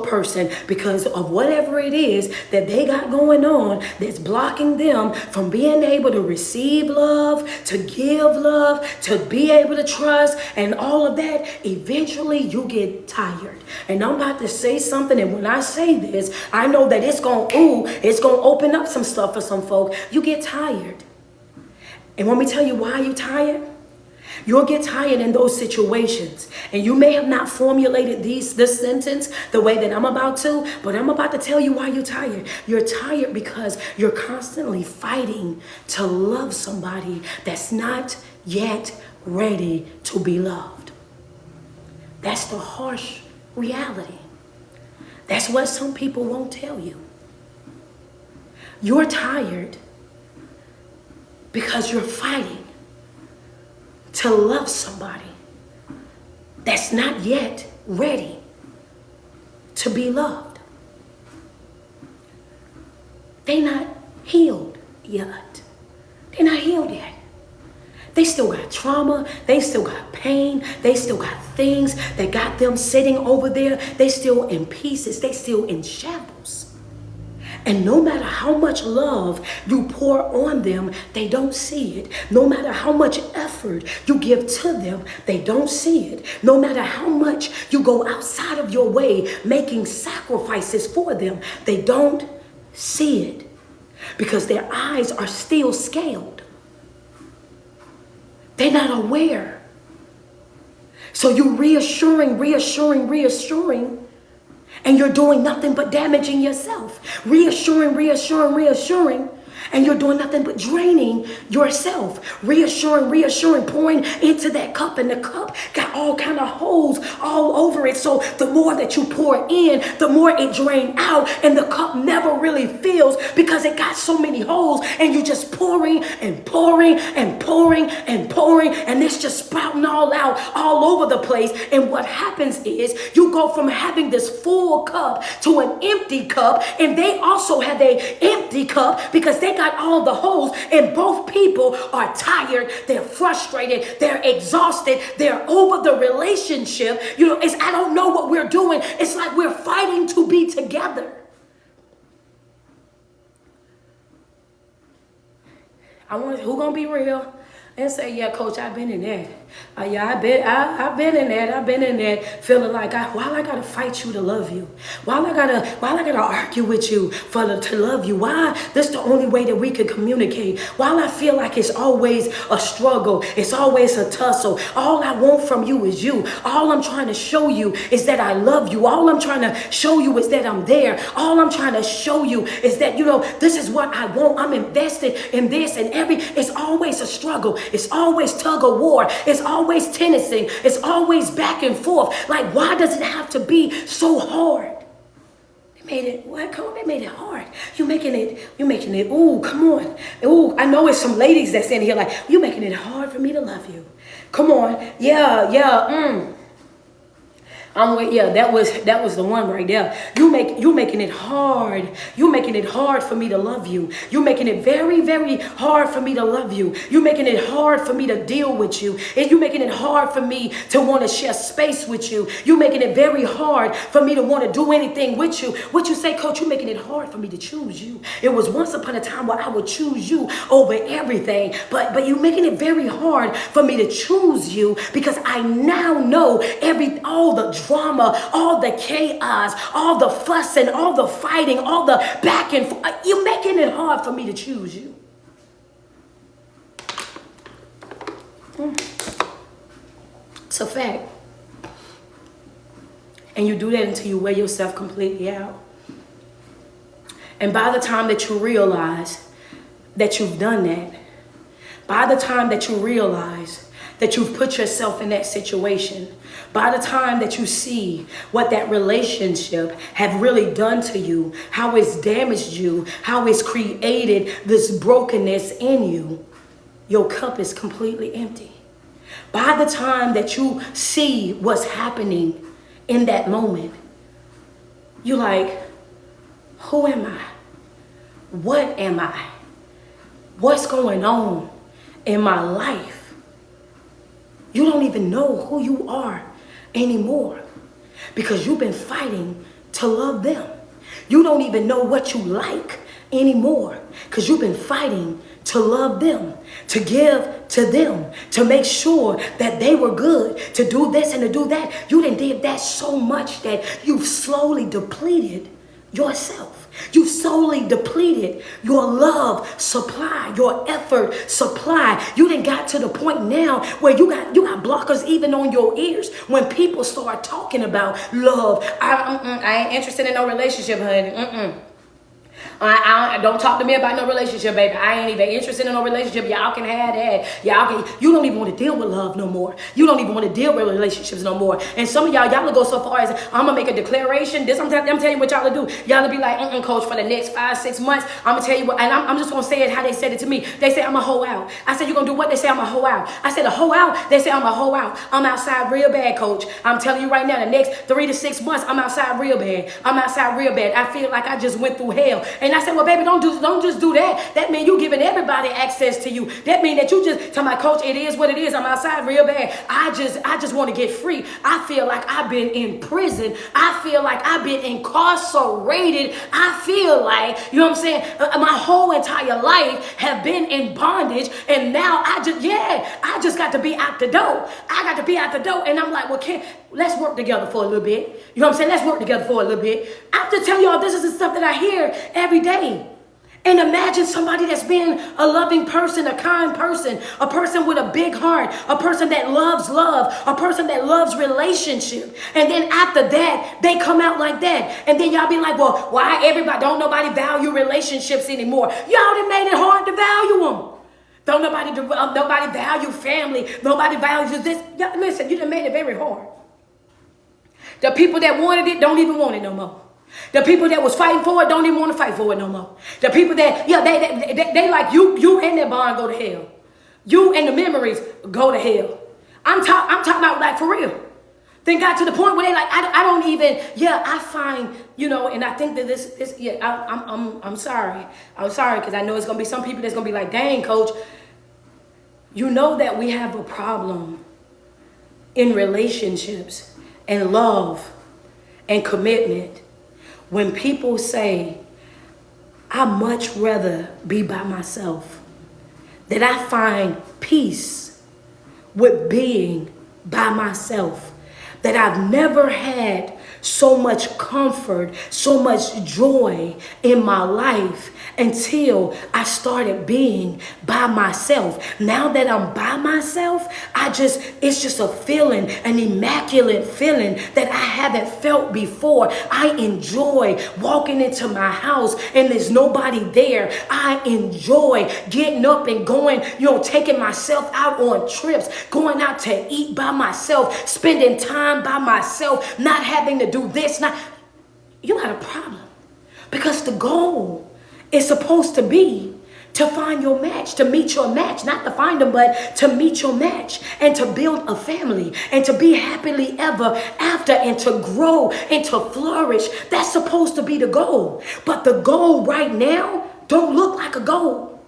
person because of whatever it is that they got going on that's blocking them from being able to receive love, to give love, to be able to trust, and all of that, eventually you get tired. And I'm about to say something, and when I say this, I know that it's gonna open up some stuff for some folk. You get tired. And let me tell you why you're tired. You'll get tired in those situations. And you may have not formulated this sentence the way that I'm about to, but I'm about to tell you why you're tired. You're tired because you're constantly fighting to love somebody that's not yet ready to be loved. That's the harsh reality. That's what some people won't tell you. You're tired because you're fighting to love somebody that's not yet ready to be loved. They're not healed yet. They're not healed yet. They still got trauma. They still got pain. They still got things that got them sitting over there. They still in pieces. They still in shambles. And no matter how much love you pour on them, they don't see it. No matter how much effort you give to them, they don't see it. No matter how much you go outside of your way making sacrifices for them, they don't see it because their eyes are still scaled. They're not aware. So you're reassuring, and you're doing nothing but damaging yourself. Reassuring, and you're doing nothing but draining yourself. Reassuring, pouring into that cup, and the cup got all kind of holes all over it. So the more that you pour in, the more it drains out, and the cup never really fills because it got so many holes, and you're just pouring, and it's just spouting all out all over the place. And what happens is you go from having this full cup to an empty cup, and they also have an empty cup because they got all the holes, and both people are tired, they're frustrated, they're exhausted, they're over the relationship. I don't know what we're doing. It's like we're fighting to be together. Who gonna be real and say, yeah, coach, I've been in that. I've been in that, feeling like why I gotta fight you to love you? Why I gotta argue with you to love you? Why this the only way that we can communicate? Why I feel like it's always a struggle, it's always a tussle. All I want from you is you. All I'm trying to show you is that I love you. All I'm trying to show you is that I'm there. All I'm trying to show you is that this is what I want. I'm invested in this, and it's always a struggle. It's always tug of war. It's always tennising. It's always back and forth. Like, why does it have to be so hard? They made it hard. You're making it, ooh, come on. Ooh, I know it's some ladies that's in here like, you're making it hard for me to love you. Come on. Yeah. Yeah, that was the one right there. You making it hard. You making it hard for me to love you. You making it very, very hard for me to love you. You making it hard for me to deal with you. And you making it hard for me to want to share space with you. You making it very hard for me to want to do anything with you. What you say, Coach, you making it hard for me to choose you. It was once upon a time where I would choose you over everything. But you making it very hard for me to choose you because I now know all the drama, all the chaos, all the fussing, all the fighting, all the back and forth. You're making it hard for me to choose you. It's a fact. And you do that until you wear yourself completely out. And by the time that you realize that you've done that, by the time that you realize that you've put yourself in that situation, by the time that you see what that relationship have really done to you, how it's damaged you, how it's created this brokenness in you, your cup is completely empty. By the time that you see what's happening in that moment, you're like, who am I? What am I? What's going on in my life? You don't even know who you are anymore because you've been fighting to love them. You don't even know what you like anymore because you've been fighting to love them, to give to them, to make sure that they were good, to do this and to do that. You done did that so much that you've slowly depleted yourself. You've slowly depleted your love supply, your effort supply. You done got to the point now where you got blockers even on your ears when people start talking about love. I ain't interested in no relationship, honey. I don't talk to me about no relationship, baby. I ain't even interested in no relationship. Y'all can have that. You don't even want to deal with love no more. You don't even want to deal with relationships no more. And some of y'all will go so far as, I'm going to make a declaration. I'm telling you what y'all will do. Y'all will be like, Coach, for the next 5-6 months, I'm going to tell you what, and I'm just going to say it how they said it to me. They say, I'm a hoe out. I said, you going to do what? They say, I'm a hoe out. I said, a hoe out? They say, I'm a hoe out. I'm outside real bad, Coach. I'm telling you right now, the next 3 to 6 months, I'm outside real bad. I'm outside real bad. I feel like I just went through hell. And I said, well, baby, don't just do that. That means you giving everybody access to you. That means that you just tell my Coach, it is what it is. I'm outside real bad. I just want to get free. I feel like I've been in prison. I feel like I've been incarcerated. I feel like, you know what I'm saying? My whole entire life have been in bondage. And now I just got to be out the door. I got to be out the door. And I'm like, well, let's work together for a little bit. You know what I'm saying? Let's work together for a little bit. I'm just telling y'all, this is the stuff that I hear every day. And imagine somebody that's been a loving person, a kind person, a person with a big heart, a person that loves love, a person that loves relationship. And then after that, they come out like that. And then y'all be like, well, why don't nobody value relationships anymore? Y'all done made it hard to value them. Don't nobody value family. Nobody values this. Listen, you done made it very hard. The people that wanted it don't even want it no more. The people that was fighting for it don't even want to fight for it no more. The people that, they like you and that bond go to hell. You and the memories go to hell. I'm talking about like for real. Then got to the point where they like, I don't even, I find, and I think that I'm sorry. I'm sorry because I know it's going to be some people that's going to be like, dang, Coach, you know that we have a problem in relationships and love and commitment. When people say, I'd much rather be by myself, that I find peace with being by myself, that I've never had so much comfort, so much joy in my life until I started being by myself. Now that I'm by myself, it's just a feeling, an immaculate feeling that I haven't felt before. I enjoy walking into my house and there's nobody there. I enjoy getting up and going, taking myself out on trips, going out to eat by myself, spending time by myself, not having to do this. You got a problem because the goal is supposed to be to find your match, to meet your match, not to find them, but to meet your match and to build a family and to be happily ever after and to grow and to flourish. That's supposed to be the goal. But the goal right now don't look like a goal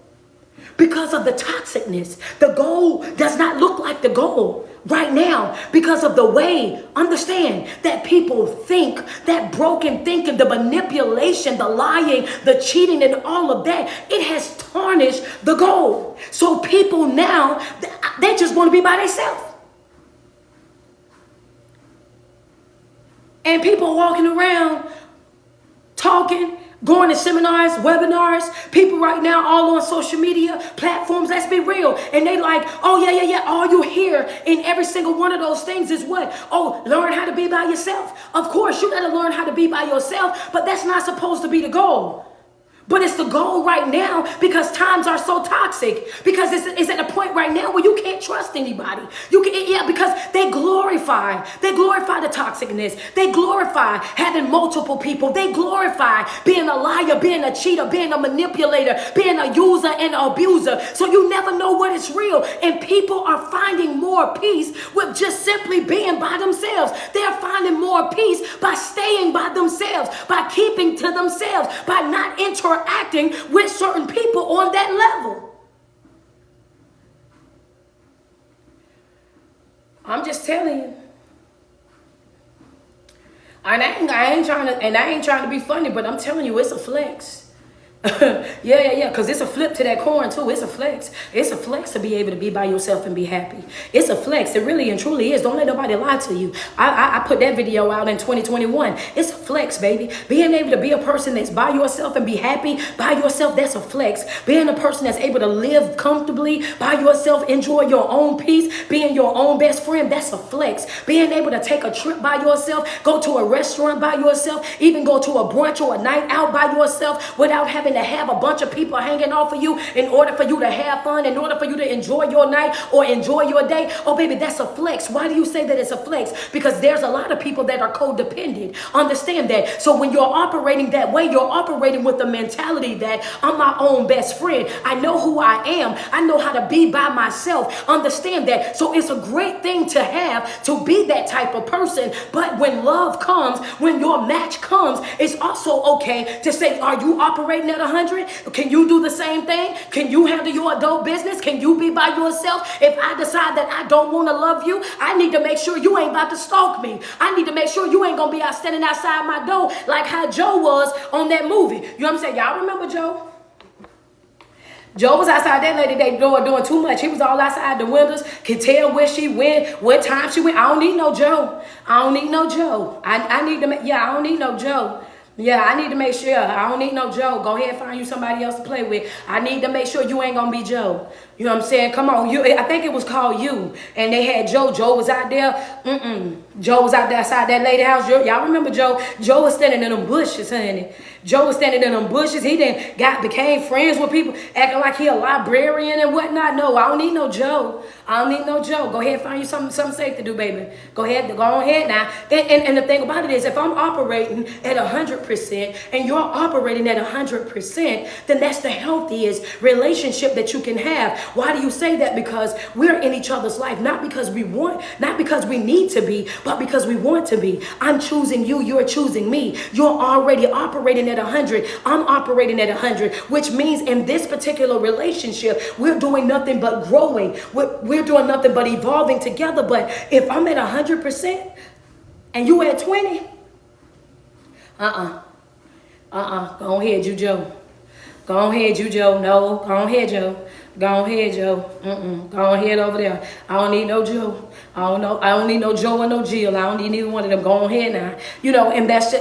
because of the toxicness. The goal does not look like the goal right now because of the way, understand, that people think, that broken thinking, the manipulation, the lying, the cheating, and all of that. It has tarnished the goal. So people now, they just want to be by themselves. And people walking around talking, going to seminars, webinars, people right now all on social media platforms, let's be real. And they like, oh yeah. All you hear in every single one of those things is what? Oh, learn how to be by yourself. Of course, you got to learn how to be by yourself, but that's not supposed to be the goal. But it's the goal right now because times are so toxic. Because it's at a point right now where you can't trust anybody. Because they glorify the toxicness. They glorify having multiple people. They glorify being a liar, being a cheater, being a manipulator, being a user and an abuser. So you never know what is real. And people are finding more peace with just simply being by themselves. They're finding more peace by staying by themselves, by keeping to themselves, by not interacting with certain people on that level. I'm just telling you. And I ain't trying to be funny, but I'm telling you, it's a flex. Yeah, because it's a flip to that coin too. It's a flex. It's a flex to be able to be by yourself and be happy. It's a flex. It really and truly is. Don't let nobody lie to you. I put that video out in 2021. It's a flex, baby. Being able to be a person that's by yourself and be happy by yourself, that's a flex. Being a person that's able to live comfortably by yourself, enjoy your own peace, being your own best friend, that's a flex. Being able to take a trip by yourself, go to a restaurant by yourself, even go to a brunch or a night out by yourself without having to have a bunch of people hanging off of you in order for you to have fun, in order for you to enjoy your night or enjoy your day. Oh, baby, that's a flex. Why do you say that it's a flex? Because there's a lot of people that are codependent. Understand that. So when you're operating that way, you're operating with the mentality that I'm my own best friend. I know who I am. I know how to be by myself. Understand that. So it's a great thing to have, to be that type of person. But when love comes, when your match comes, it's also okay to say, are you operating at 100? Can you do the same thing? Can you handle your adult business? Can you be by yourself? If I decide that I don't want to love you, I need to make sure you ain't about to stalk me. I need to make sure you ain't going to be out standing outside my door like how Joe was on that movie. You know what I'm saying? Y'all remember Joe? Joe was outside that lady door doing too much. He was all outside the windows, could tell where she went, what time she went. I don't need no Joe. I don't need no Joe. I need to, I don't need no Joe. Yeah, I need to make sure. I don't need no Joe. Go ahead and find you somebody else to play with. I need to make sure you ain't going to be Joe. You know what I'm saying? Come on. I think it was called You. And they had Joe. Joe was out there. Joe was out there outside that lady house. Y'all remember Joe? Joe was standing in them bushes, honey. Joe was standing in them bushes. He became friends with people, acting like he a librarian and whatnot. No, I don't need no Joe. I don't need no Joe. Go ahead and find you something safe to do, baby. Go ahead now. And the thing about it is, if I'm operating at 100% and you're operating at 100%, then that's the healthiest relationship that you can have. Why do you say that? Because we're in each other's life, not because we want, not because we need to be, but because we want to be. I'm choosing you. You're choosing me. You're already operating at 100. I'm operating at 100, which means in this particular relationship, we're doing nothing but growing. We're doing nothing but evolving together. But if I'm at 100% and you at 20, go ahead, you Joe. Go ahead, you Joe. No, go ahead, Joe. Go ahead, Joe. Go ahead over there. I don't need no Joe. I don't need no Joe and no Jill. I don't need neither one of them. Go ahead now. You know, and that's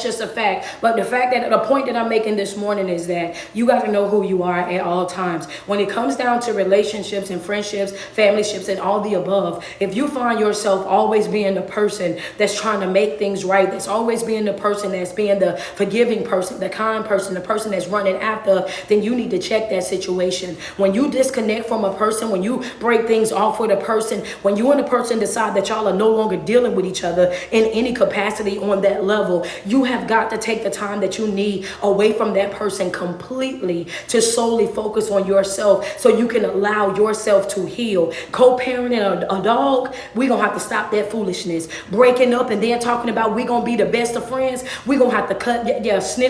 just a fact. But the fact that the point that I'm making this morning is that you got to know who you are at all times. When it comes down to relationships and friendships, familyships, and all the above, if you find yourself always being the person that's trying to make things right, that's always being the person that's being the forgiving person, the kind person, the person that's running after, then you need to check that situation. When you you disconnect from a person, when you break things off with a person, when you and a person decide that y'all are no longer dealing with each other in any capacity on that level, you have got to take the time that you need away from that person completely to solely focus on yourself so you can allow yourself to heal. Co-parenting a dog, we're going to have to stop that foolishness. Breaking up and then talking about we're going to be the best of friends, we're going to have to cut, snip,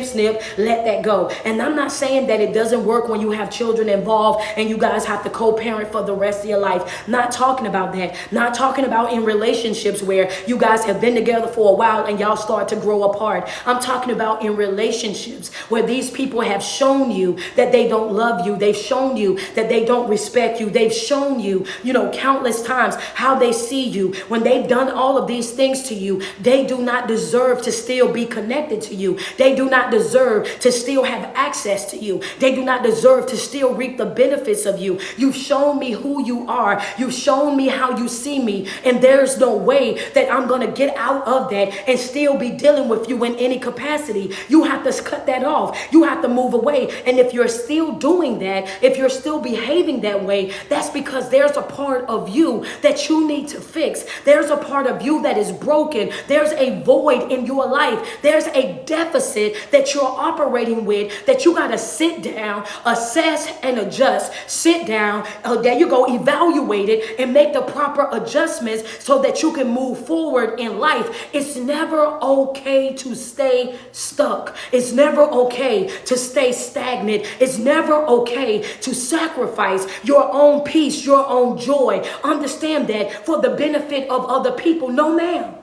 let that go. And I'm not saying that it doesn't work when you have children involved and you guys have to co-parent for the rest of your life. Not talking about that. Not talking about in relationships where you guys have been together for a while and y'all start to grow apart. I'm talking about in relationships where these people have shown you that they don't love you. They've shown you that they don't respect you. They've shown you, countless times how they see you. When they've done all of these things to you, they do not deserve to still be connected to you. They do not deserve to still have access to you. They do not deserve to still reap the benefits of you. You've shown me who you are. You've shown me how you see me. And there's no way that I'm going to get out of that and still be dealing with you in any capacity. You have to cut that off. You have to move away. And if you're still doing that, if you're still behaving that way, that's because there's a part of you that you need to fix. There's a part of you that is broken. There's a void in your life. There's a deficit that you're operating with that you got to sit down, assess and adjust. Sit down, there you go, evaluate it and make the proper adjustments so that you can move forward in life. It's never okay to stay stuck. It's never okay to stay stagnant. It's never okay to sacrifice your own peace, your own joy. Understand that for the benefit of other people. No, ma'am.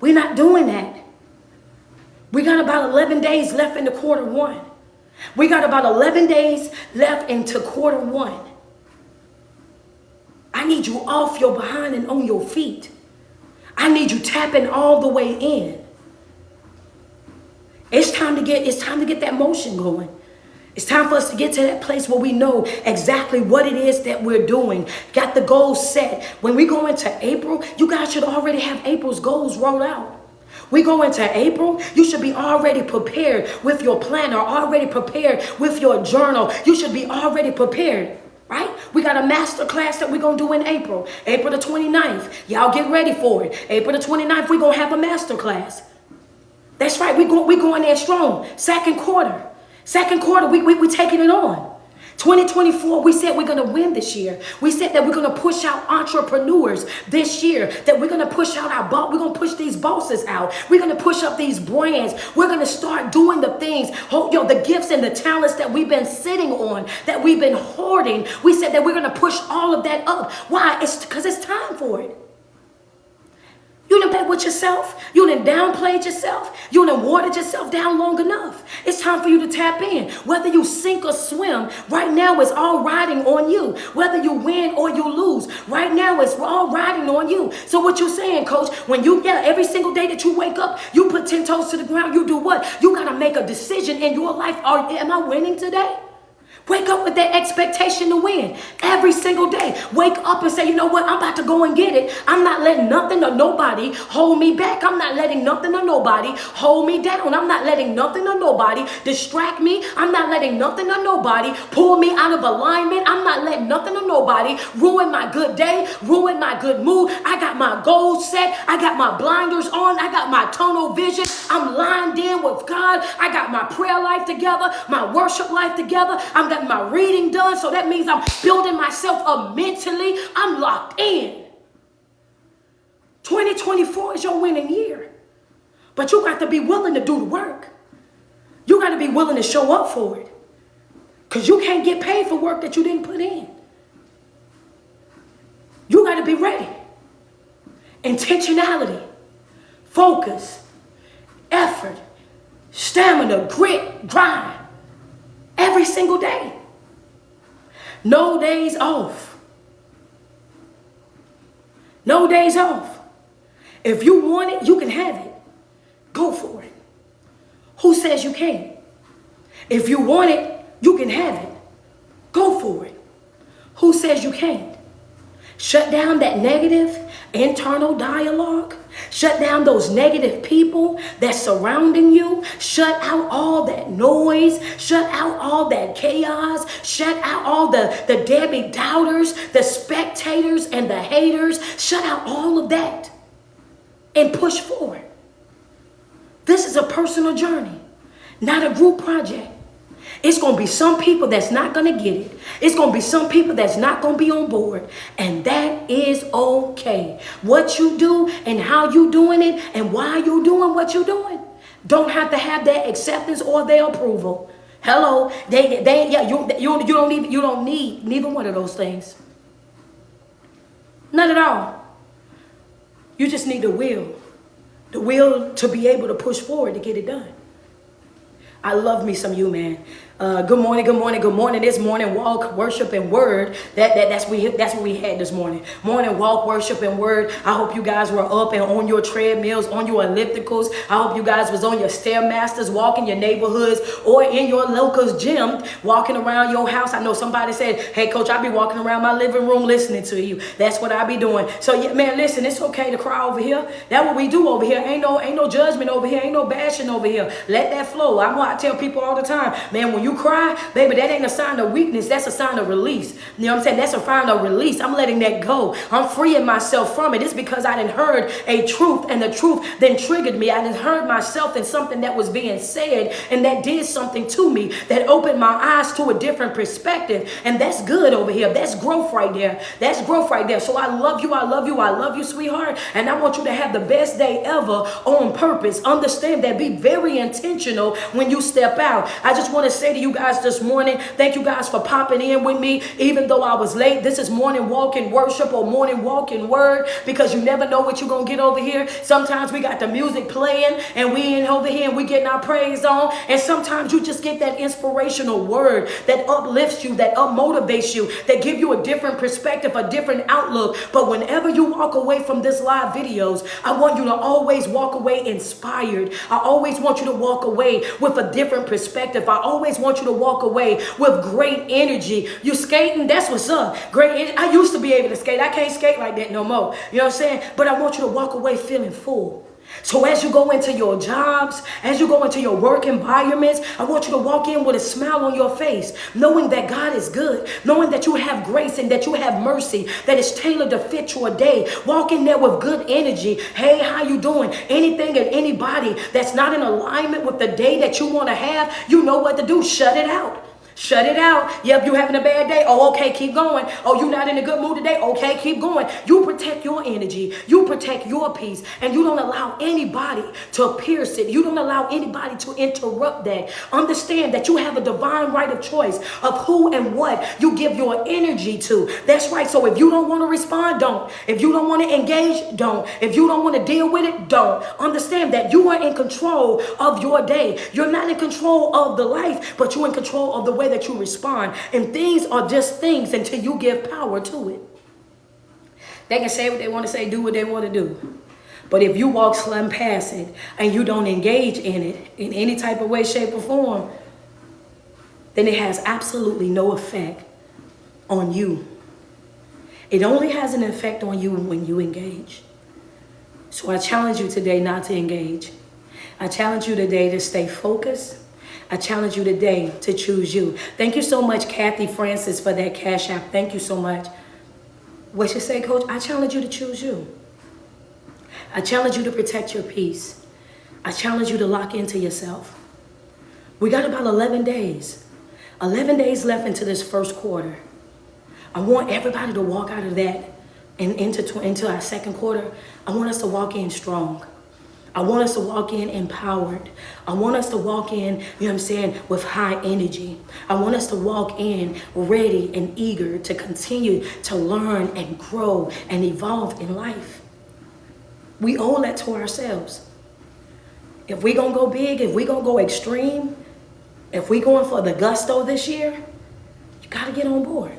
We're not doing that. We got about 11 days left into quarter one. We got about 11 days left into quarter one. I need you off your behind and on your feet. I need you tapping all the way in. It's time to get that motion going. It's time for us to get to that place where we know exactly what it is that we're doing. Got the goals set. When we go into April, you guys should already have April's goals rolled out. We go into April, you should be already prepared with your planner, already prepared with your journal. You should be already prepared, right? We got a master class that we're going to do in April the 29th. Y'all get ready for it. April the 29th, we're going to have a master class. That's right. We're going there strong. Second quarter, we taking it on. 2024, we said we're going to win this year. We said that we're going to push out entrepreneurs this year, that we're going to push out we're going to push these bosses out. We're going to push up these brands. We're going to start doing the things, the gifts and the talents that we've been sitting on, that we've been hoarding. We said that we're going to push all of that up. Why? It's because it's time for it. You done played with yourself. You done downplayed yourself. You done watered yourself down long enough. It's time for you to tap in. Whether you sink or swim, right now it's all riding on you. Whether you win or you lose, right now it's all riding on you. So what you saying, coach, when every single day that you wake up, you put 10 toes to the ground, you do what? You got to make a decision in your life. Am I winning today? Wake up with that expectation to win every single day. Wake up and say, you know what? I'm about to go and get it. I'm not letting nothing or nobody hold me back. I'm not letting nothing or nobody hold me down. I'm not letting nothing or nobody distract me. I'm not letting nothing or nobody pull me out of alignment. I'm not letting nothing or nobody ruin my good day, ruin my good mood. I got my goals set. I got my blinders on. I got my tunnel vision. I'm lined in with God. I got my prayer life together, my worship life together. I'm got my reading done, so that means I'm building myself up mentally. I'm locked in. 2024 is your winning year, but you got to be willing to do the work. You got to be willing to show up for it, because you can't get paid for work that you didn't put in. You got to be ready. Intentionality, focus, effort, stamina, grit, grind. Every single day. No days off. No days off. If you want it, you can have it. Go for it. Who says you can't? If you want it, you can have it. Go for it. Who says you can't? Shut down that negative internal dialogue. Shut down those negative people that's surrounding you. Shut out all that noise. Shut out all that chaos. Shut out all the Debbie doubters, the spectators and the haters. Shut out all of that and push forward. This is a personal journey, not a group project. It's going to be some people that's not going to get it. It's going to be some people that's not going to be on board. And that is okay. What you do and how you doing it and why you doing what you're doing don't have to have their acceptance or their approval. Hello. You don't need neither one of those things. Not at all. You just need the will to be able to push forward to get it done. I love me some you, man. Good morning, good morning, good morning. This morning walk, worship, and word. That's what we had this morning. Morning walk, worship, and word. I hope you guys were up and on your treadmills, on your ellipticals. I hope you guys was on your stairmasters, walking your neighborhoods, or in your local gym, walking around your house. I know somebody said, "Hey, coach, I be walking around my living room listening to you." That's what I be doing. So yeah, man, listen, it's okay to cry over here. That's what we do over here. Ain't no judgment over here. Ain't no bashing over here. Let that flow. I tell people all the time, man, when you cry, baby, that ain't a sign of weakness. That's a sign of release. You know what I'm saying? That's a sign of release. I'm letting that go. I'm freeing myself from it. It's because I done heard a truth, and the truth then triggered me. I done heard myself in something that was being said, and that did something to me, that opened my eyes to a different perspective. And that's good over here. That's growth right there. That's growth right there. So I love you. I love you. I love you, sweetheart. And I want you to have the best day ever on purpose. Understand that. Be very intentional when you step out. I just want to say to you guys this morning, thank you guys for popping in with me, even though I was late. This is morning walk in worship or morning walk in word, because you never know what you're going to get over here. Sometimes we got the music playing and we in over here and we getting our praise on. And sometimes you just get that inspirational word that uplifts you, that motivates you, that give you a different perspective, a different outlook. But whenever you walk away from this live videos, I want you to always walk away inspired. I always want you to walk away with a different perspective. I always want you to walk away with great energy. You skating, that's what's up. Great energy. I used to be able to skate. I can't skate like that no more. You know what I'm saying? But I want you to walk away feeling full. So as you go into your jobs, as you go into your work environments, I want you to walk in with a smile on your face, knowing that God is good, knowing that you have grace and that you have mercy that is tailored to fit your day. Walk in there with good energy. Hey, how you doing? Anything and anybody that's not in alignment with the day that you want to have, you know what to do. Shut it out. Shut it out. Yep, you having a bad day. Oh, okay, keep going. Oh, you not in a good mood today. Okay, keep going. You protect your energy. You protect your peace. And you don't allow anybody to pierce it. You don't allow anybody to interrupt that. Understand that you have a divine right of choice of who and what you give your energy to. That's right. So if you don't want to respond, don't. If you don't want to engage, don't. If you don't want to deal with it, don't. Understand that you are in control of your day. You're not in control of the life, but you're in control of the way that you respond. And things are just things until you give power to it. They can say what they want to say, do what they want to do. But if you walk slam past it and you don't engage in it in any type of way, shape, or form, then it has absolutely no effect on you. It only has an effect on you when you engage. So I challenge you today not to engage. I challenge you today to stay focused. I challenge you today to choose you. Thank you so much, Kathy Francis, for that Cash App. Thank you so much. What you say, Coach? I challenge you to choose you. I challenge you to protect your peace. I challenge you to lock into yourself. We got about 11 days. 11 days left into this first quarter. I want everybody to walk out of that and into our second quarter. I want us to walk in strong. I want us to walk in empowered. I want us to walk in, you know what I'm saying, with high energy. I want us to walk in ready and eager to continue to learn and grow and evolve in life. We owe that to ourselves. If we're going to go big, if we're going to go extreme, if we're going for the gusto this year, you got to get on board.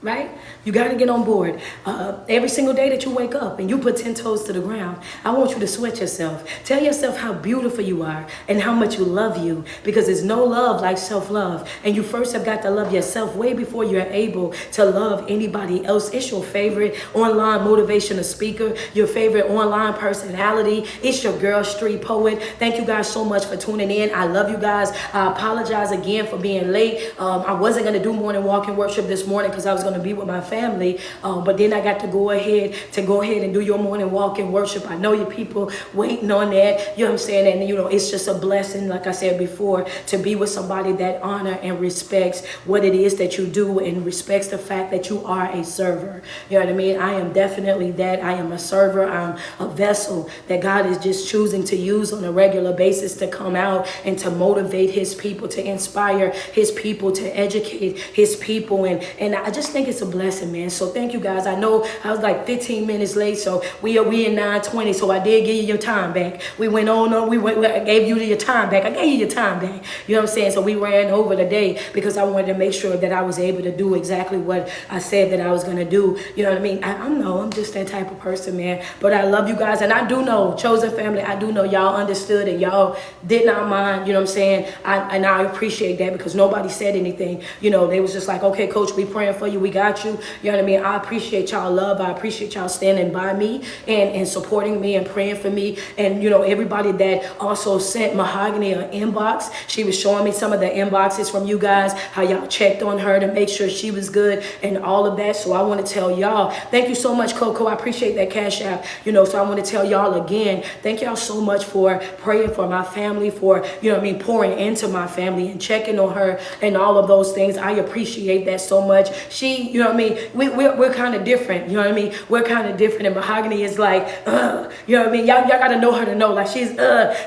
right? You got to get on board. Every single day that you wake up and you put 10 toes to the ground, I want you to sweat yourself. Tell yourself how beautiful you are and how much you love you, because there's no love like self-love. And you first have got to love yourself way before you're able to love anybody else. It's your favorite online motivational speaker, your favorite online personality. It's your girl, Street Poet. Thank you guys so much for tuning in. I love you guys. I apologize again for being late. I wasn't going to do morning walk and worship this morning because I was going to be with my family. But then I got to go ahead and do your morning walk and worship. I know you people waiting on that. You know what I'm saying? And, you know, it's just a blessing, like I said before, to be with somebody that honor and respects what it is that you do and respects the fact that you are a server. You know what I mean? I am definitely that. I am a server. I'm a vessel that God is just choosing to use on a regular basis to come out and to motivate his people, to inspire his people, to educate his people. And I just think it's a blessing, man. So thank you guys. I know I was like 15 minutes late, so we in 9:20, so I did give you your time back. We went on, I gave you your time back. I gave you your time back. You know what I'm saying? So we ran over the day because I wanted to make sure that I was able to do exactly what I said that I was going to do. You know what I mean? I'm just that type of person, man. But I love you guys, and I do know, chosen family, I do know y'all understood and y'all did not mind. You know what I'm saying? And I appreciate that, because nobody said anything. You know, they was just like, okay, coach, we praying for you. We got you. You know what I mean? I appreciate y'all love. I appreciate y'all standing by me and supporting me and praying for me. And, you know, everybody that also sent Mahogany an inbox. She was showing me some of the inboxes from you guys, how y'all checked on her to make sure she was good and all of that. So I want to tell y'all, thank you so much, Coco. I appreciate that cash app. You know, so I want to tell y'all again, thank y'all so much for praying for my family, for, you know what I mean, pouring into my family and checking on her and all of those things. I appreciate that so much. She, you know what I mean, we're kind of different. You know what I mean? We're kind of different. And Mahogany is like, you know what I mean? Y'all got to know her to know, like, she's,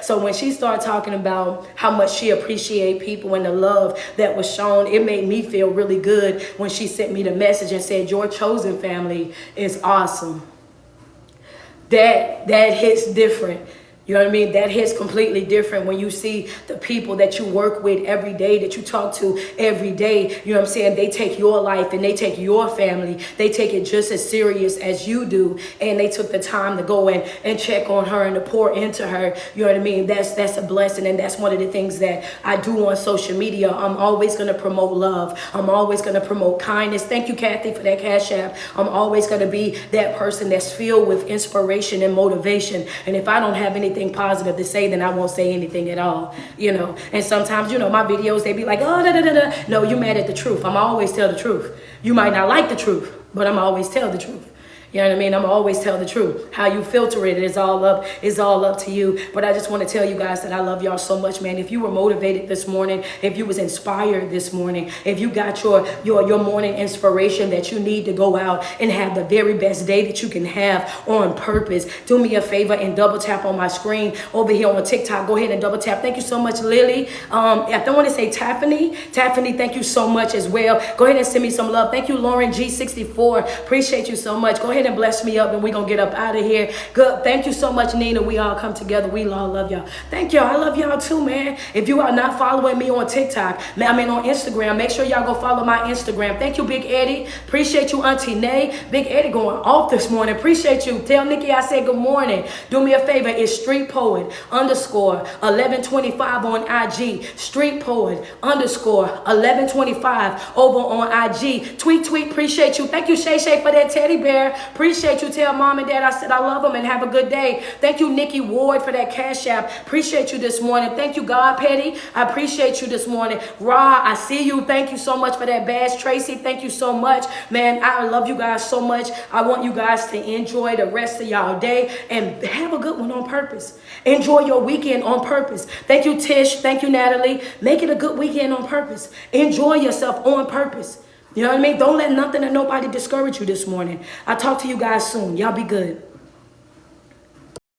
So when she started talking about how much she appreciate people and the love that was shown, it made me feel really good when she sent me the message and said, your chosen family is awesome. That hits different. You know what I mean? That hits completely different when you see the people that you work with every day, that you talk to every day. You know what I'm saying? They take your life and they take your family. They take it just as serious as you do. And they took the time to go in and check on her and to pour into her. You know what I mean? That's a blessing. And that's one of the things that I do on social media. I'm always going to promote love. I'm always going to promote kindness. Thank you, Kathy, for that cash app. I'm always going to be that person that's filled with inspiration and motivation. And if I don't have anything positive to say, then I won't say anything at all, you know. And sometimes, you know, my videos, they be like, oh, da, da, da, da. No, you mad at the truth. I'm always tell the truth. You might not like the truth, but I'm always tell the truth. You know what I mean? I'm always tell the truth. How you filter it is all up to you. But I just want to tell you guys that I love y'all so much, man. If you were motivated this morning, if you was inspired this morning, if you got your morning inspiration that you need to go out and have the very best day that you can have on purpose, do me a favor and double tap on my screen over here on TikTok. Go ahead and double tap. Thank you so much, Lily. I don't want to say Taffany. Taffany, thank you so much as well. Go ahead and send me some love. Thank you, Lauren G64. Appreciate you so much. Go ahead and bless me up and we're gonna get up out of here. Good. Thank you so much, Nina. We all come together. We all love y'all. Thank y'all. I love y'all too, man. If you are not following me on TikTok, on Instagram, make sure y'all go follow my Instagram. Thank you, Big Eddie. Appreciate you, Auntie Nay. Big Eddie going off this morning. Appreciate you. Tell Nikki I said good morning. Do me a favor. It's Street Poet _1125 on IG. Street Poet _1125 over on IG. Tweet. Appreciate you. Thank you, Shay Shay, for that teddy bear. Appreciate you. Tell mom and dad I said I love them and have a good day. Thank you, Nikki Ward, for that cash app. Appreciate you this morning. Thank you, God Petty. I appreciate you this morning. Ra, I see you. Thank you so much for that badge. Tracy, thank you so much. Man, I love you guys so much. I want you guys to enjoy the rest of y'all day and have a good one on purpose. Enjoy your weekend on purpose. Thank you, Tish. Thank you, Natalie. Make it a good weekend on purpose. Enjoy yourself on purpose. You know what I mean? Don't let nothing and nobody discourage you this morning. I'll talk to you guys soon. Y'all be good.